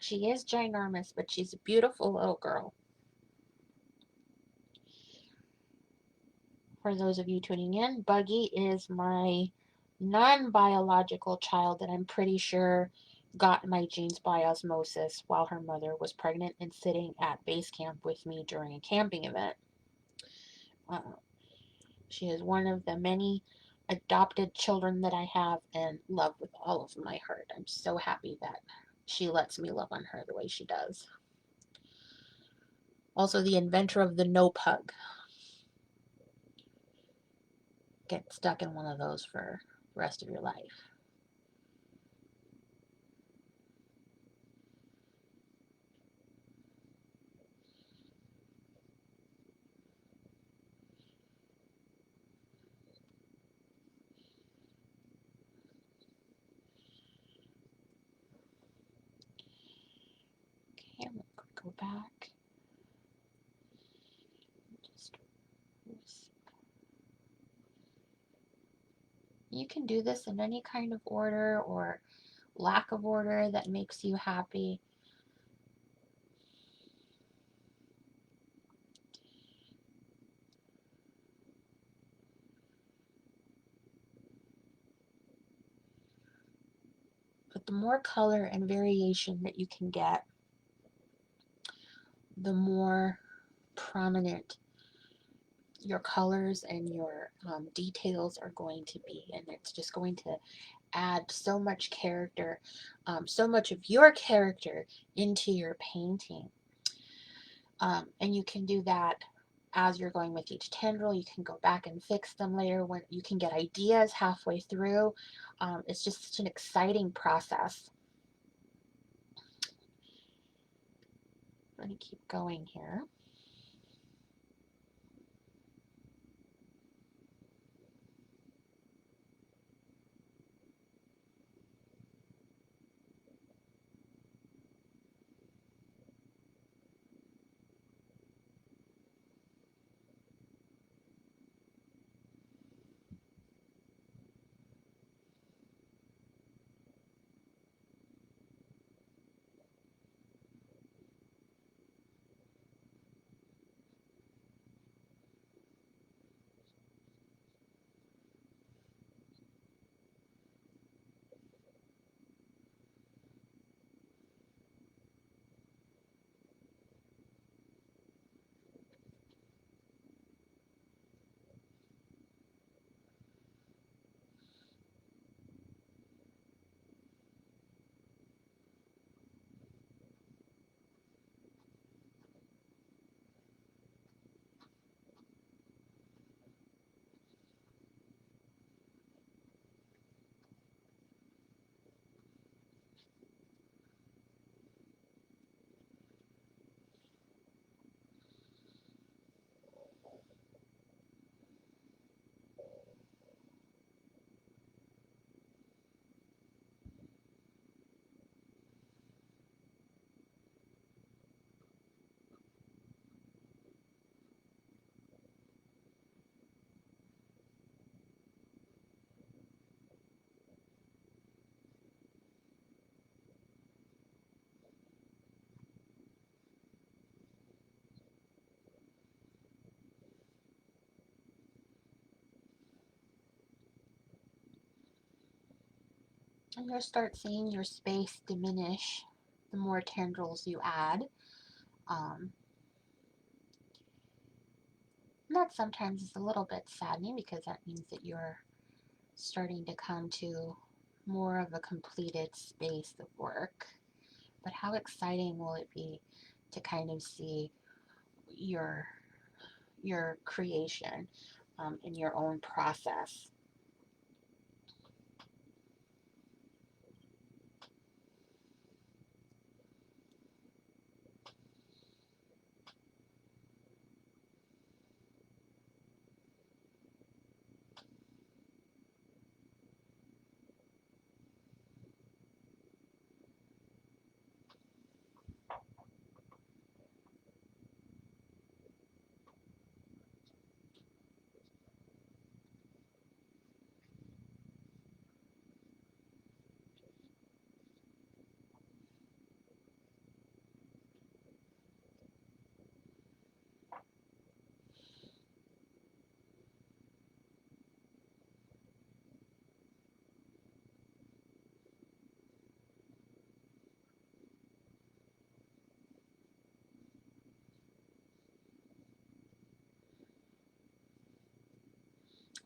She is ginormous, but she's a beautiful little girl. For those of you tuning in, Buggy is my non-biological child that I'm pretty sure got my genes by osmosis while her mother was pregnant and sitting at base camp with me during a camping event. Uh, she is one of the many adopted children that I have and love with all of my heart. I'm so happy that she lets me love on her the way she does. Also, the inventor of the no pug. Get stuck in one of those for the rest of your life. Okay, I'm going to go back. Just wisp. You can do this in any kind of order or lack of order that makes you happy. But the more color and variation that you can get, the more prominent your colors and your details are going to be, and it's just going to add so much character, so much of your character into your painting. And you can do that as you're going with each tendril. You can go back and fix them later when you can get ideas halfway through. It's just such an exciting process. I'm going to keep going here. And you'll start seeing your space diminish the more tendrils you add. Um, that sometimes is a little bit saddening because that means that you're starting to come to more of a completed space of work. But how exciting will it be to kind of see your creation in your own process?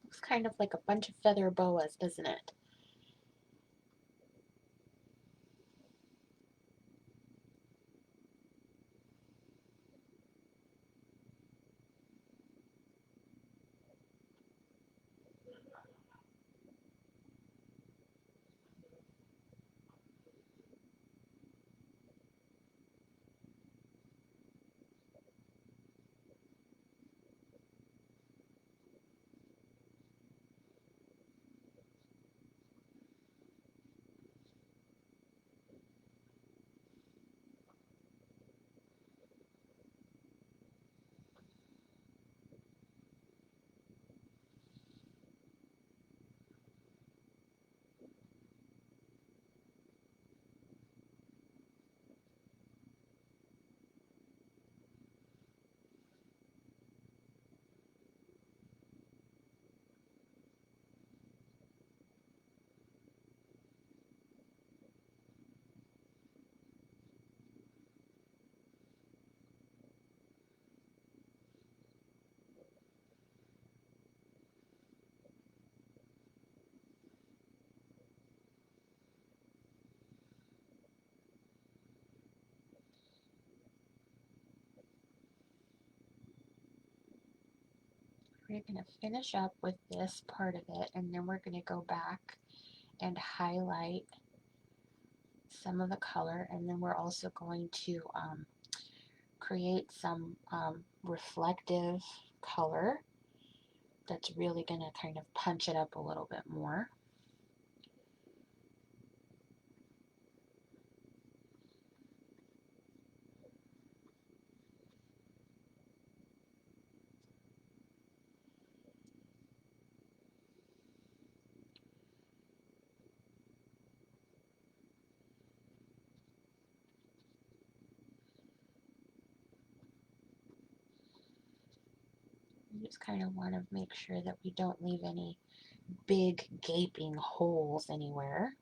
Looks kind of like a bunch of feather boas, doesn't it? We're going to finish up with this part of it, and then we're going to go back and highlight some of the color, and then we're also going to create some reflective color that's really going to kind of punch it up a little bit more. You just kind of want to make sure that we don't leave any big gaping holes anywhere.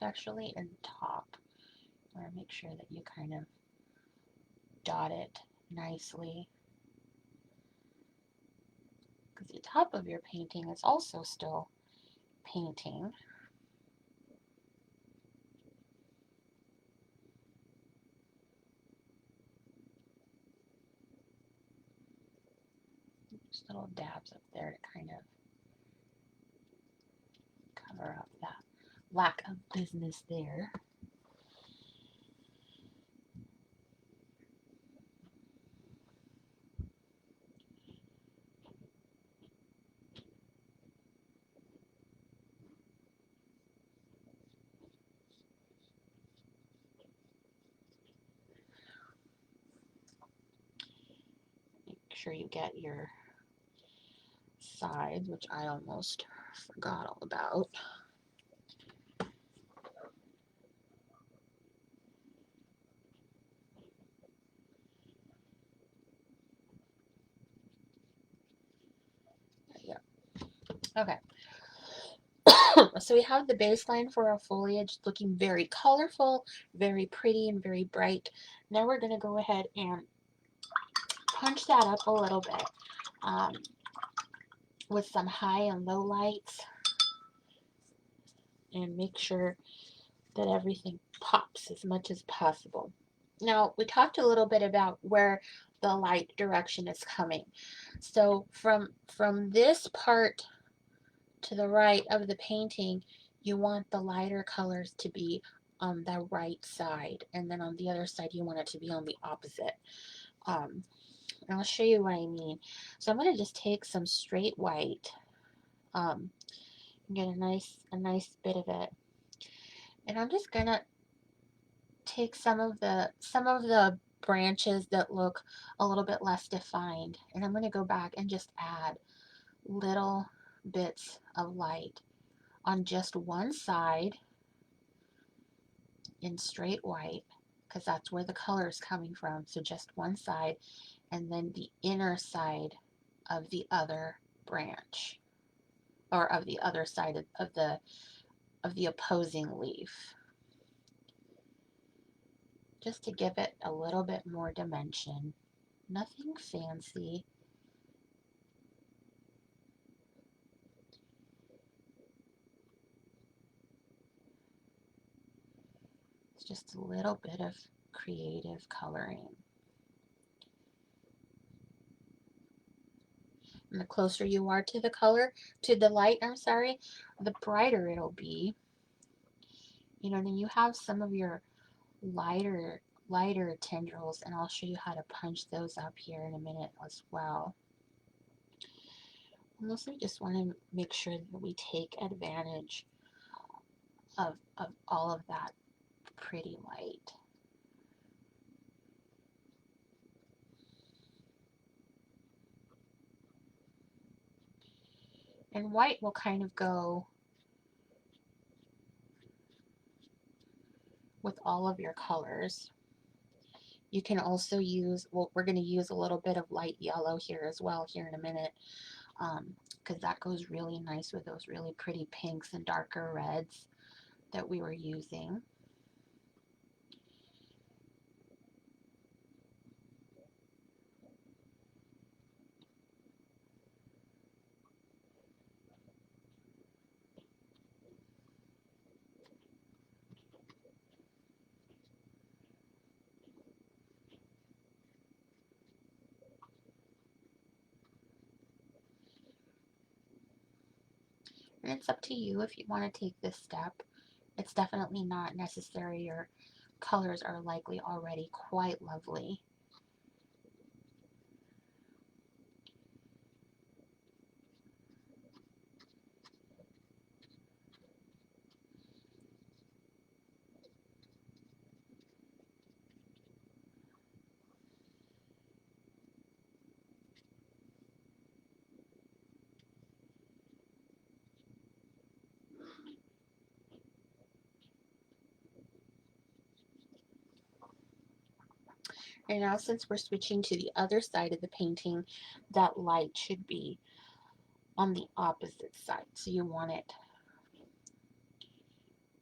Especially in the top. You want to make sure that you kind of dot it nicely, because the top of your painting is also still painting. Just little dabs up there to kind of cover up that lack of business there. sure you get your sides, which I almost forgot all about. Yeah. Okay. So we have the baseline for our foliage looking very colorful, very pretty, and very bright. Now we're going to go ahead and punch that up a little bit um, with some high and low lights and make sure that everything pops as much as possible. Now, we talked a little bit about where the light direction is coming. So from this part to the right of the painting, you want the lighter colors to be on the right side, and then on the other side you want it to be on the opposite. And I'll show you what I mean. So I'm going to just take some straight white, and get a nice bit of it, and I'm just gonna take some of the branches that look a little bit less defined, and I'm going to go back and just add little bits of light on just one side in straight white, because that's where the color is coming from. So just one side, and then the inner side of the other branch, or of the other side of the opposing leaf, just to give it a little bit more dimension. Nothing fancy. It's just a little bit of creative coloring. And the closer you are to the color, to the light, I'm sorry, the brighter it'll be. You know, then you have some of your lighter tendrils, and I'll show you how to punch those up here in a minute as well. Mostly just want to make sure that we take advantage of all of that pretty light. And white will kind of go with all of your colors. You can also use, well, we're going to use a little bit of light yellow here as well here in a minute, because that goes really nice with those really pretty pinks and darker reds that we were using. And it's up to you if you want to take this step. It's definitely not necessary. Your colors are likely already quite lovely. And now since we're switching to the other side of the painting, that light should be on the opposite side. So you want it,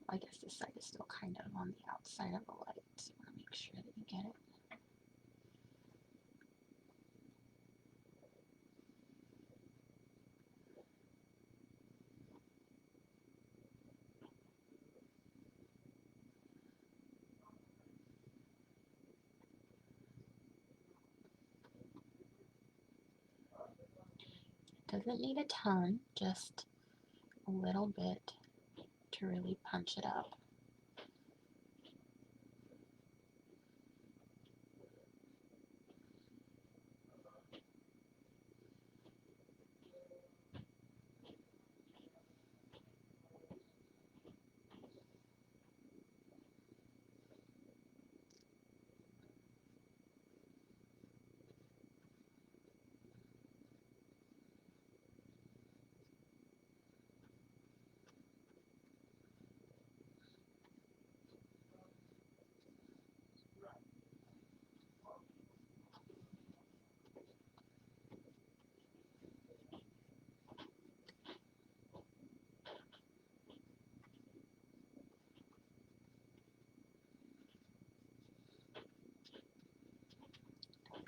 I guess this side is still kind of on the outside of the light. So you want to make sure that you get it. Doesn't need a ton, just a little bit to really punch it up.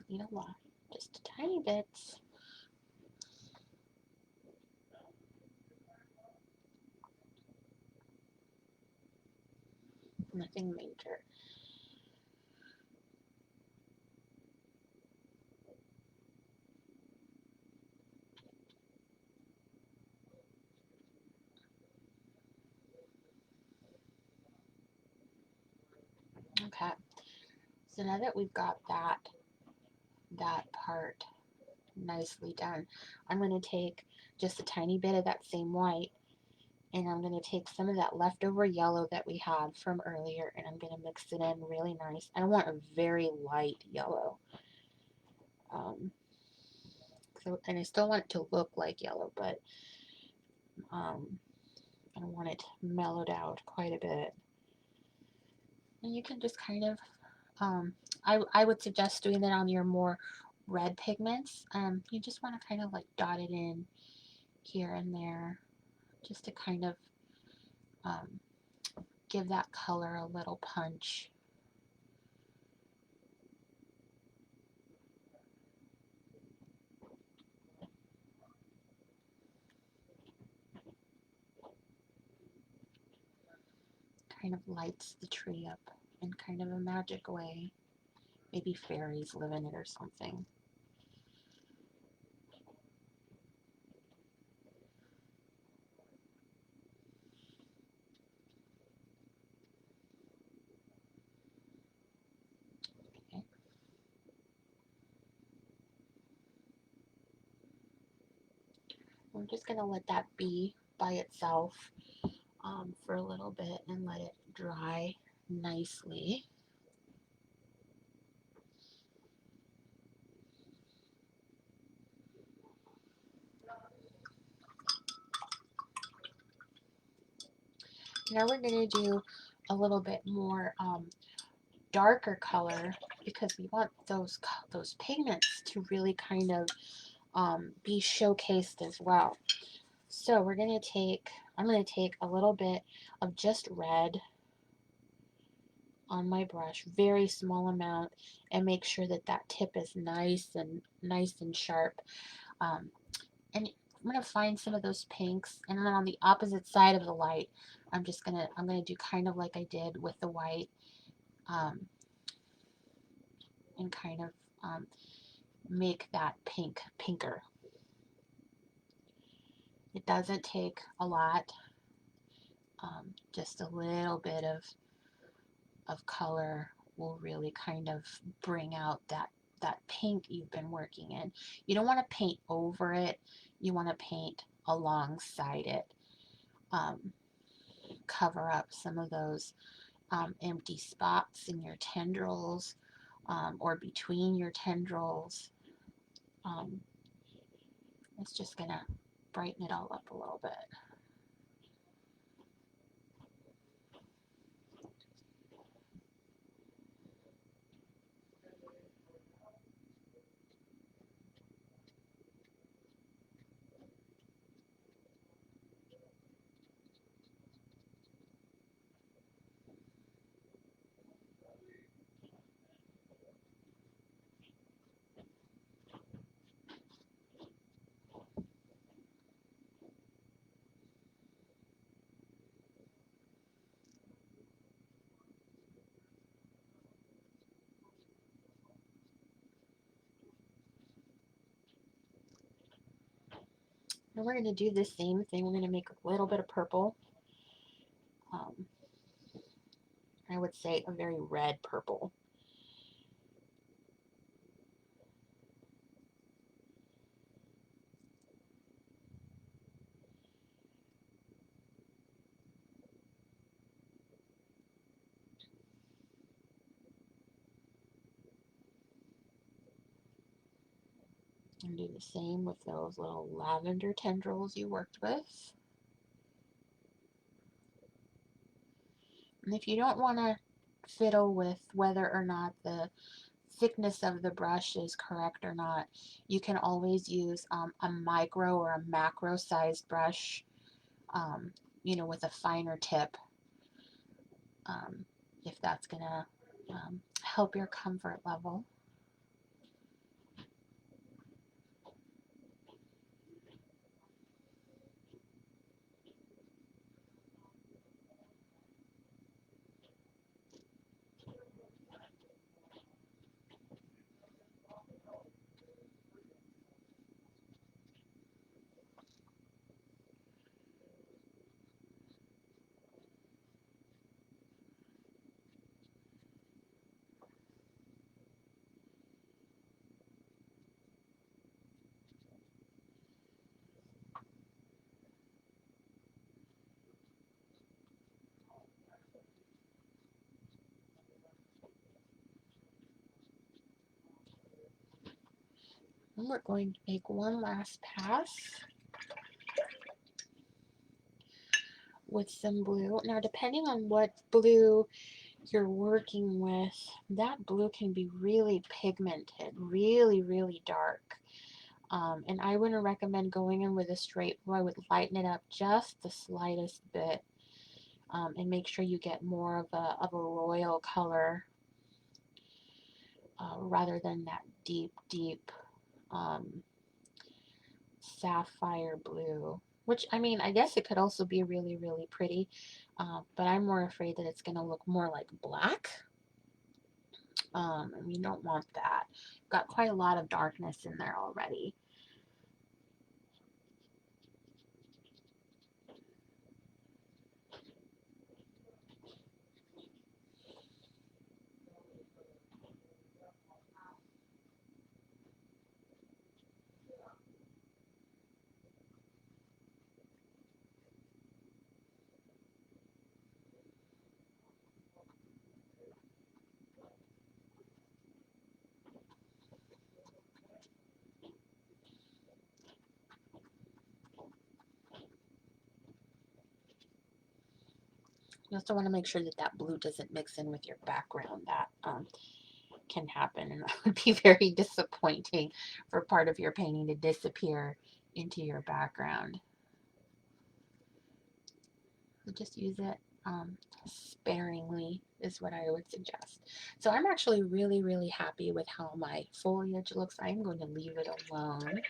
don't need a lot, just a tiny bit. Nothing major. Okay, so now that we've got that part nicely done, I'm going to take just a tiny bit of that same white, and I'm going to take some of that leftover yellow that we had from earlier, and I'm going to mix it in really nice. I want a very light yellow. And I still want it to look like yellow, but I want it mellowed out quite a bit. And you can just kind of, I would suggest doing that on your more red pigments. You just want to kind of like dot it in here and there, just to kind of um, give that color a little punch. Kind of lights the tree up in kind of a magic way. Maybe fairies live in it or something. Okay. We're just going to let that be by itself for a little bit and let it dry nicely. Now we're going to do a little bit more darker color, because we want those pigments to really kind of be showcased as well. So we're going to take, I'm going to take a little bit of just red on my brush, very small amount, and make sure that that tip is nice and sharp. And I'm going to find some of those pinks, and then on the opposite side of the light, I'm going to do kind of like I did with the white, and kind of make that pink pinker. It doesn't take a lot, just a little bit of color will really kind of bring out that pink you've been working in. You don't want to paint over it, you want to paint alongside it. Cover up some of those empty spots in your tendrils, or between your tendrils. It's just going to brighten it all up a little bit. And we're going to do the same thing. We're going to make a little bit of purple. I would say a very red purple. And do the same with those little lavender tendrils you worked with. And if you don't want to fiddle with whether or not the thickness of the brush is correct or not, you can always use a micro or a macro sized brush, with a finer tip, if that's going to help your comfort level. And we're going to make one last pass with some blue. Now, depending on what blue you're working with, that blue can be really pigmented, really, really dark. And I wouldn't recommend going in with a straight blue. I would lighten it up just the slightest bit, and make sure you get more of a royal color, rather than that deep, deep sapphire blue. Which, I mean, I guess it could also be really, really pretty, but I'm more afraid that it's going to look more like black. And we don't want that. Got quite a lot of darkness in there already. You also want to make sure that that blue doesn't mix in with your background. That can happen, and that would be very disappointing for part of your painting to disappear into your background. So just use it sparingly is what I would suggest. So I'm actually really, really happy with how my foliage looks. I'm going to leave it alone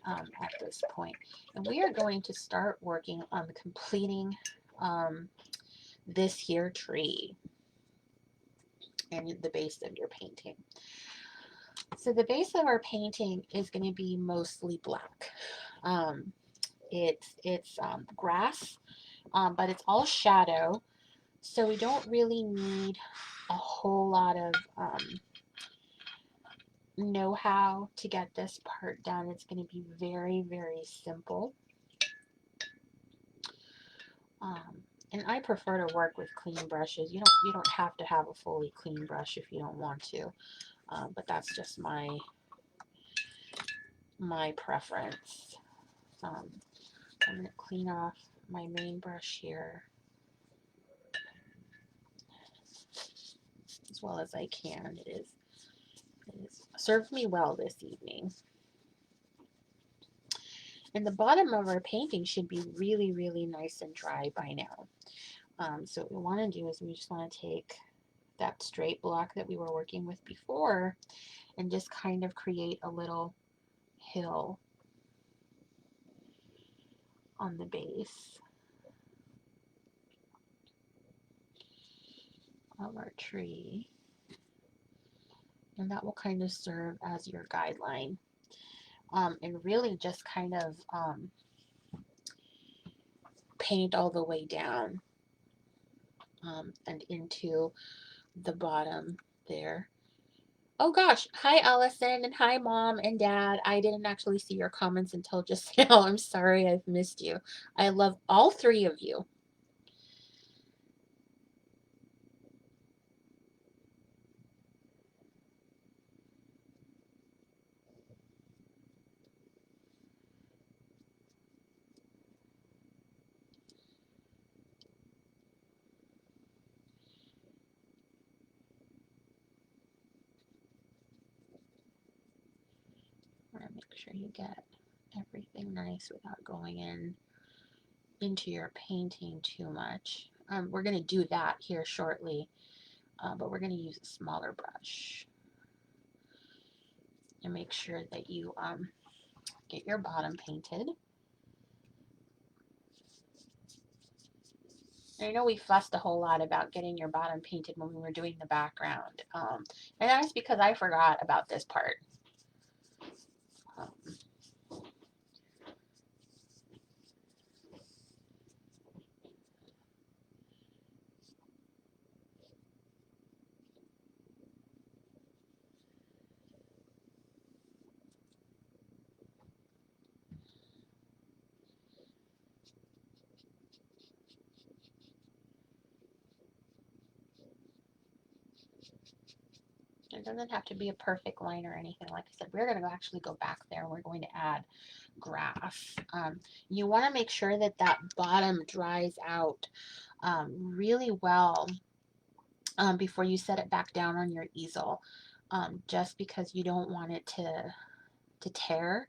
at this point. And we are going to start working on completing this here tree and the base of your painting. So the base of our painting is going to be mostly black. It's grass, but it's all shadow, so we don't really need a whole lot of know-how to get this part done. It's going to be very, very simple. And I prefer to work with clean brushes. You don't have to have a fully clean brush if you don't want to, but that's just my preference. I'm going to clean off my main brush here as well as I can. It has served me well this evening. And the bottom of our painting should be really, really nice and dry by now. So what we want to do is we just want to take that straight block that we were working with before and just kind of create a little hill on the base of our tree. And that will kind of serve as your guideline. And really just kind of paint all the way down and into the bottom there. Oh gosh, hi Allison, and hi Mom and Dad. I didn't actually see your comments until just now. I'm sorry I've missed you. I love all three of you. I want to make sure you get everything nice without going into your painting too much. We're going to do that here shortly, but we're going to use a smaller brush and make sure that you get your bottom painted. I know we fussed a whole lot about getting your bottom painted when we were doing the background, and that's because I forgot about this part. Um, It doesn't have to be a perfect line or anything. Like I said, we're going to actually go back there and we're going to add grass. You want to make sure that that bottom dries out really well before you set it back down on your easel, just because you don't want it to tear.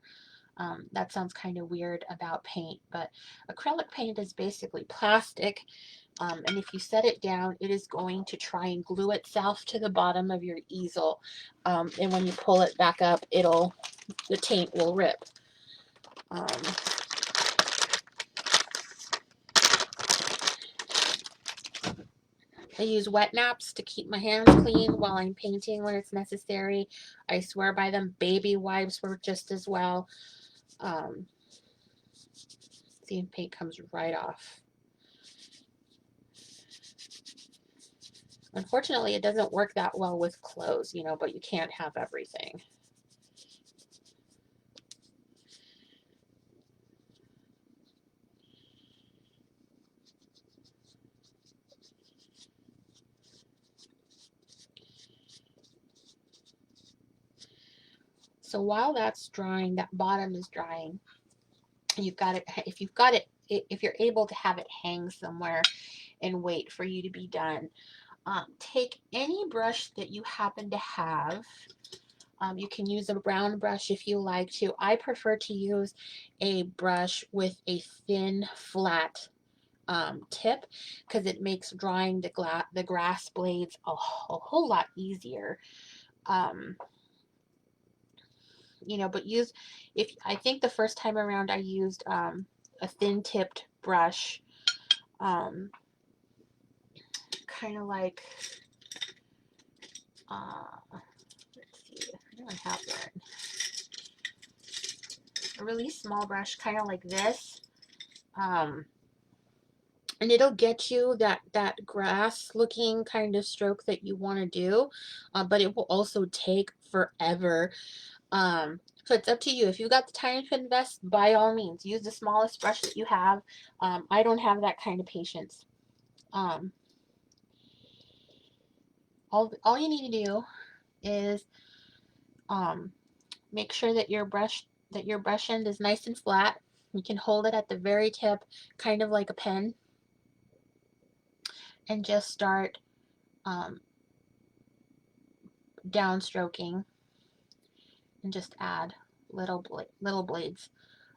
That sounds kind of weird about paint, but acrylic paint is basically plastic, and if you set it down, it is going to try and glue itself to the bottom of your easel, and when you pull it back up, the paint will rip. I use wet naps to keep my hands clean while I'm painting when it's necessary. I swear by them. Baby wipes work just as well. See, paint comes right off. Unfortunately, it doesn't work that well with clothes, you know, but you can't have everything. So while that's drying, that bottom is drying, you've got it, if you're able to have it hang somewhere and wait for you to be done, take any brush that you happen to have. You can use a brown brush if you like to. I prefer to use a brush with a thin, flat tip, because it makes drying the grass blades a whole lot easier. You know, but I think the first time around I used a thin tipped brush, kind of like, let's see, I don't have that. A really small brush, kind of like this. And it'll get you that grass looking kind of stroke that you want to do, but it will also take forever. So it's up to you. If you've got the time to invest, by all means, use the smallest brush that you have. I don't have that kind of patience. All you need to do is make sure that your brush end is nice and flat. You can hold it at the very tip, kind of like a pen, and just start downstroking, and just add little blades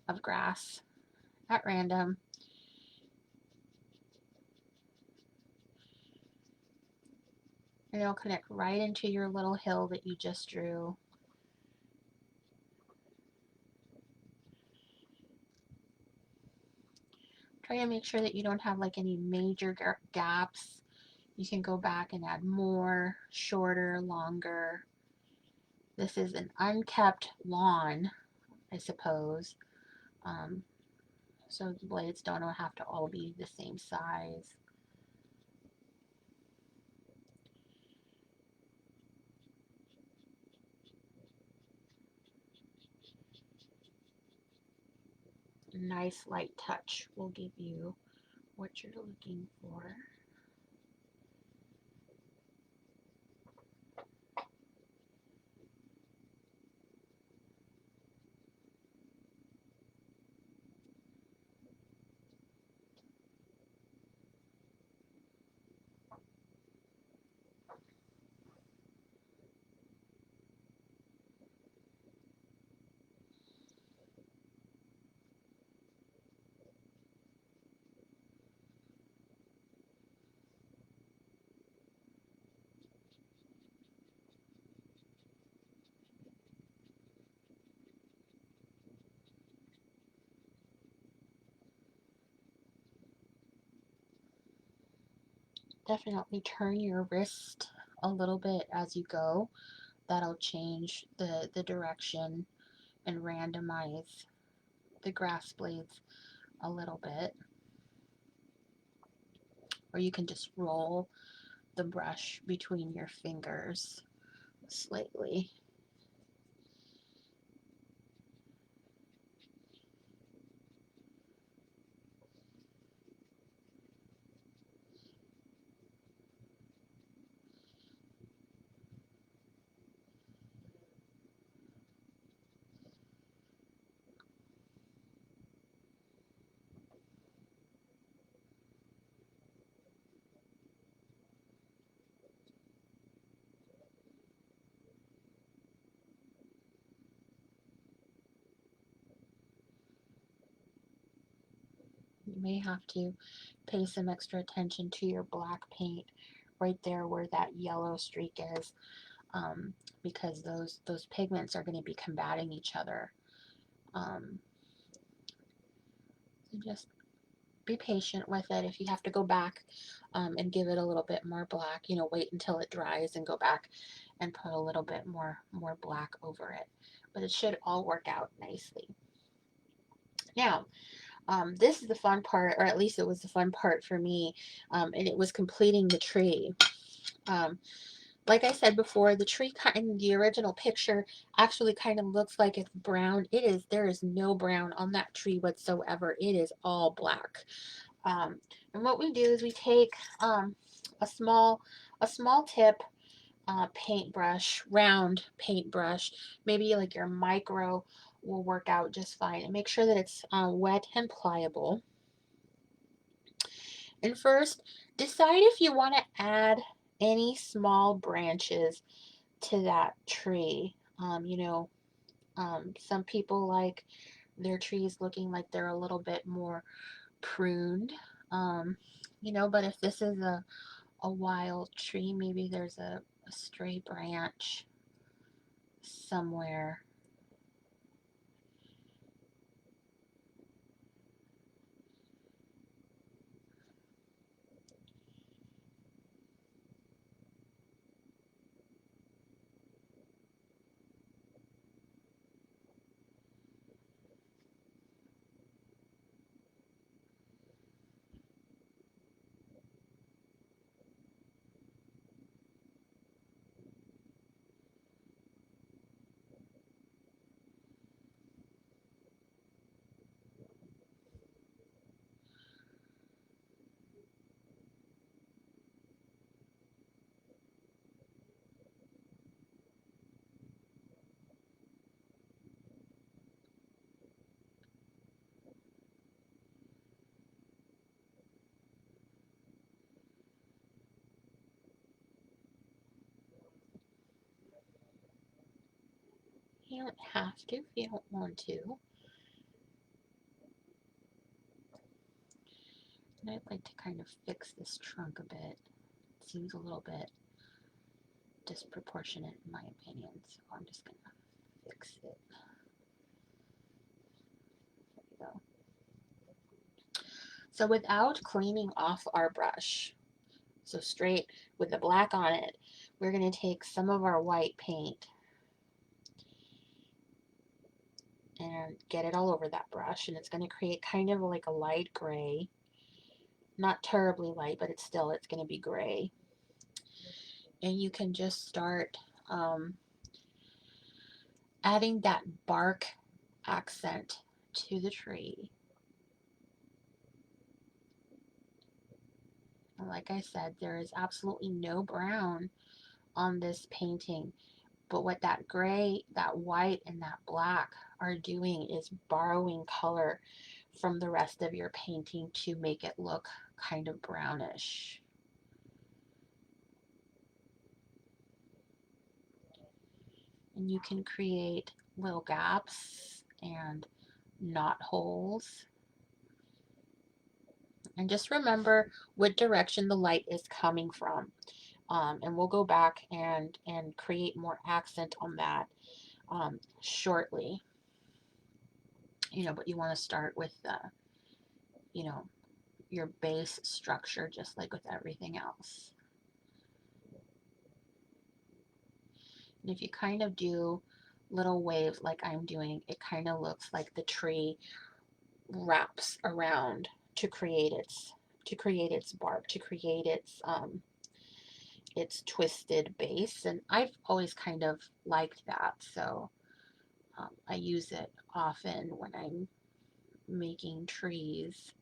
of grass at random. And it'll connect right into your little hill that you just drew. Try to make sure that you don't have like any major gaps. You can go back and add more, shorter, longer. This is an unkept lawn, I suppose. So the blades don't have to all be the same size. A nice light touch will give you what you're looking for. Definitely turn your wrist a little bit as you go. That'll change the direction and randomize the grass blades a little bit. Or you can just roll the brush between your fingers slightly. You may have to pay some extra attention to your black paint right there where that yellow streak is, because those pigments are going to be combating each other. So just be patient with it. If you have to go back and give it a little bit more black, wait until it dries and go back and put a little bit more black over it. But it should all work out nicely. Now, this is the fun part, or at least it was the fun part for me, and it was completing the tree. Um, like I said before, the tree in the original picture actually kind of looks like it's brown. There is no brown on that tree whatsoever. It is all black. And what we do is we take a small tip paintbrush, round paintbrush, maybe like your micro will work out just fine. And make sure that it's wet and pliable. And first, decide if you want to add any small branches to that tree. Some people like their trees looking like they're a little bit more pruned. But if this is a wild tree, maybe there's a stray branch somewhere. You don't have to if you don't want to. And I'd like to kind of fix this trunk a bit. It seems a little bit disproportionate in my opinion, so I'm just going to fix it. There we go. So without cleaning off our brush, so straight with the black on it, we're going to take some of our white paint and get it all over that brush, and it's going to create kind of like a light gray. Not terribly light, but it's going to be gray. And you can just start adding that bark accent to the tree. And like I said, there is absolutely no brown on this painting, but what that gray, that white, and that black are doing is borrowing color from the rest of your painting to make it look kind of brownish. And you can create little gaps and knot holes. And just remember what direction the light is coming from. And we'll go back and create more accent on that shortly. But you want to start with your base structure, just like with everything else. And if you kind of do little waves like I'm doing, it kind of looks like the tree wraps around to create its bark, to create its twisted base. And I've always kind of liked that, so I use it often when I'm making trees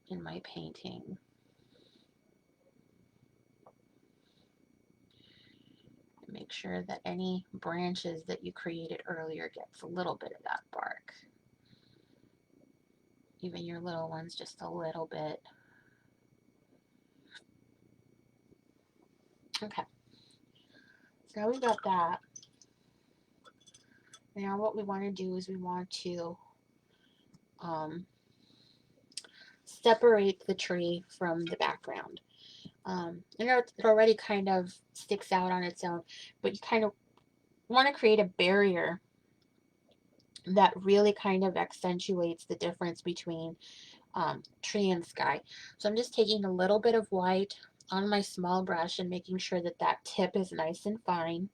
in my painting. Make sure that any branches that you created earlier gets a little bit of that bark. Even your little ones, just a little bit. Okay. So now we got that. Now what we want to do is we want to separate the tree from the background. It already kind of sticks out on its own, but you kind of want to create a barrier that really kind of accentuates the difference between tree and sky. So I'm just taking a little bit of white on my small brush and making sure that that tip is nice and fine.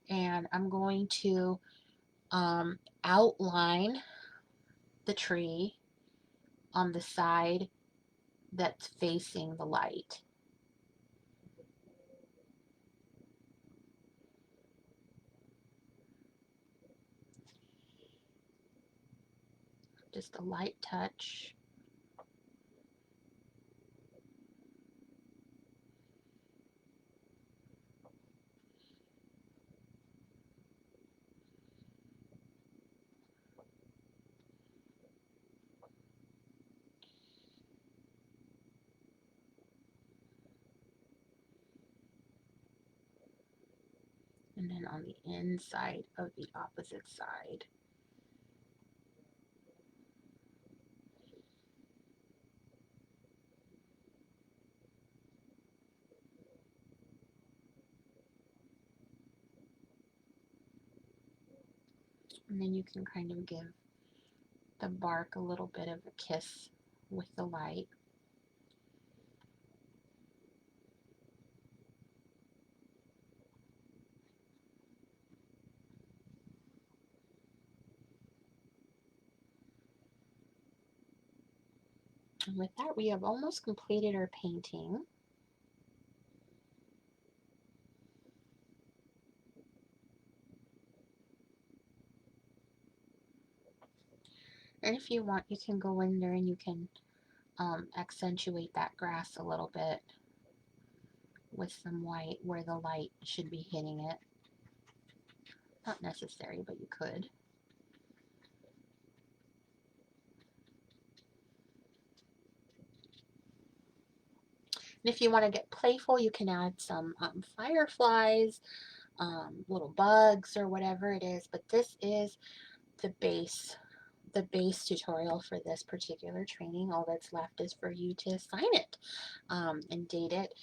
And I'm going to outline the tree on the side that's facing the light. Just a light touch. And then on the inside of the opposite side. And then you can kind of give the bark a little bit of a kiss with the light. And with that, we have almost completed our painting. And if you want, you can go in there and you can accentuate that grass a little bit with some white where the light should be hitting it. Not necessary, but you could. And if you want to get playful, you can add some fireflies, little bugs, or whatever it is. But this is the base tutorial for this particular training. All that's left is for you to sign it and date it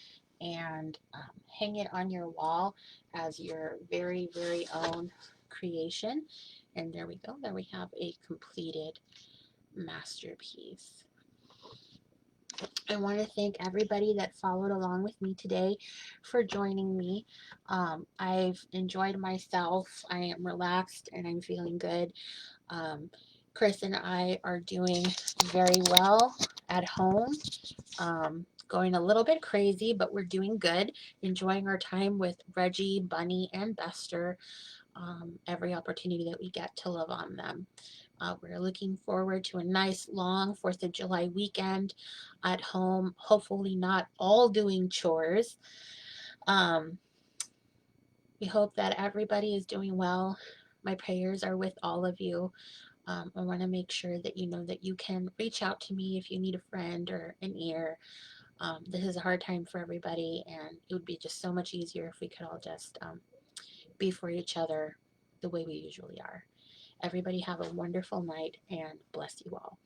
and hang it on your wall as your very, very own creation. And there we go. There we have a completed masterpiece. I want to thank everybody that followed along with me today for joining me. I've enjoyed myself. I am relaxed and I'm feeling good. Chris and I are doing very well at home. Going a little bit crazy, but we're doing good. Enjoying our time with Reggie, Bunny, and Bester. Every opportunity that we get to love on them. We're looking forward to a nice long 4th of July weekend at home, hopefully not all doing chores. Um, we hope that everybody is doing well. My prayers are with all of you. I want to make sure that you know that you can reach out to me if you need a friend or an ear. This is a hard time for everybody, and it would be just so much easier if we could all just be for each other the way we usually are. Everybody have a wonderful night and bless you all.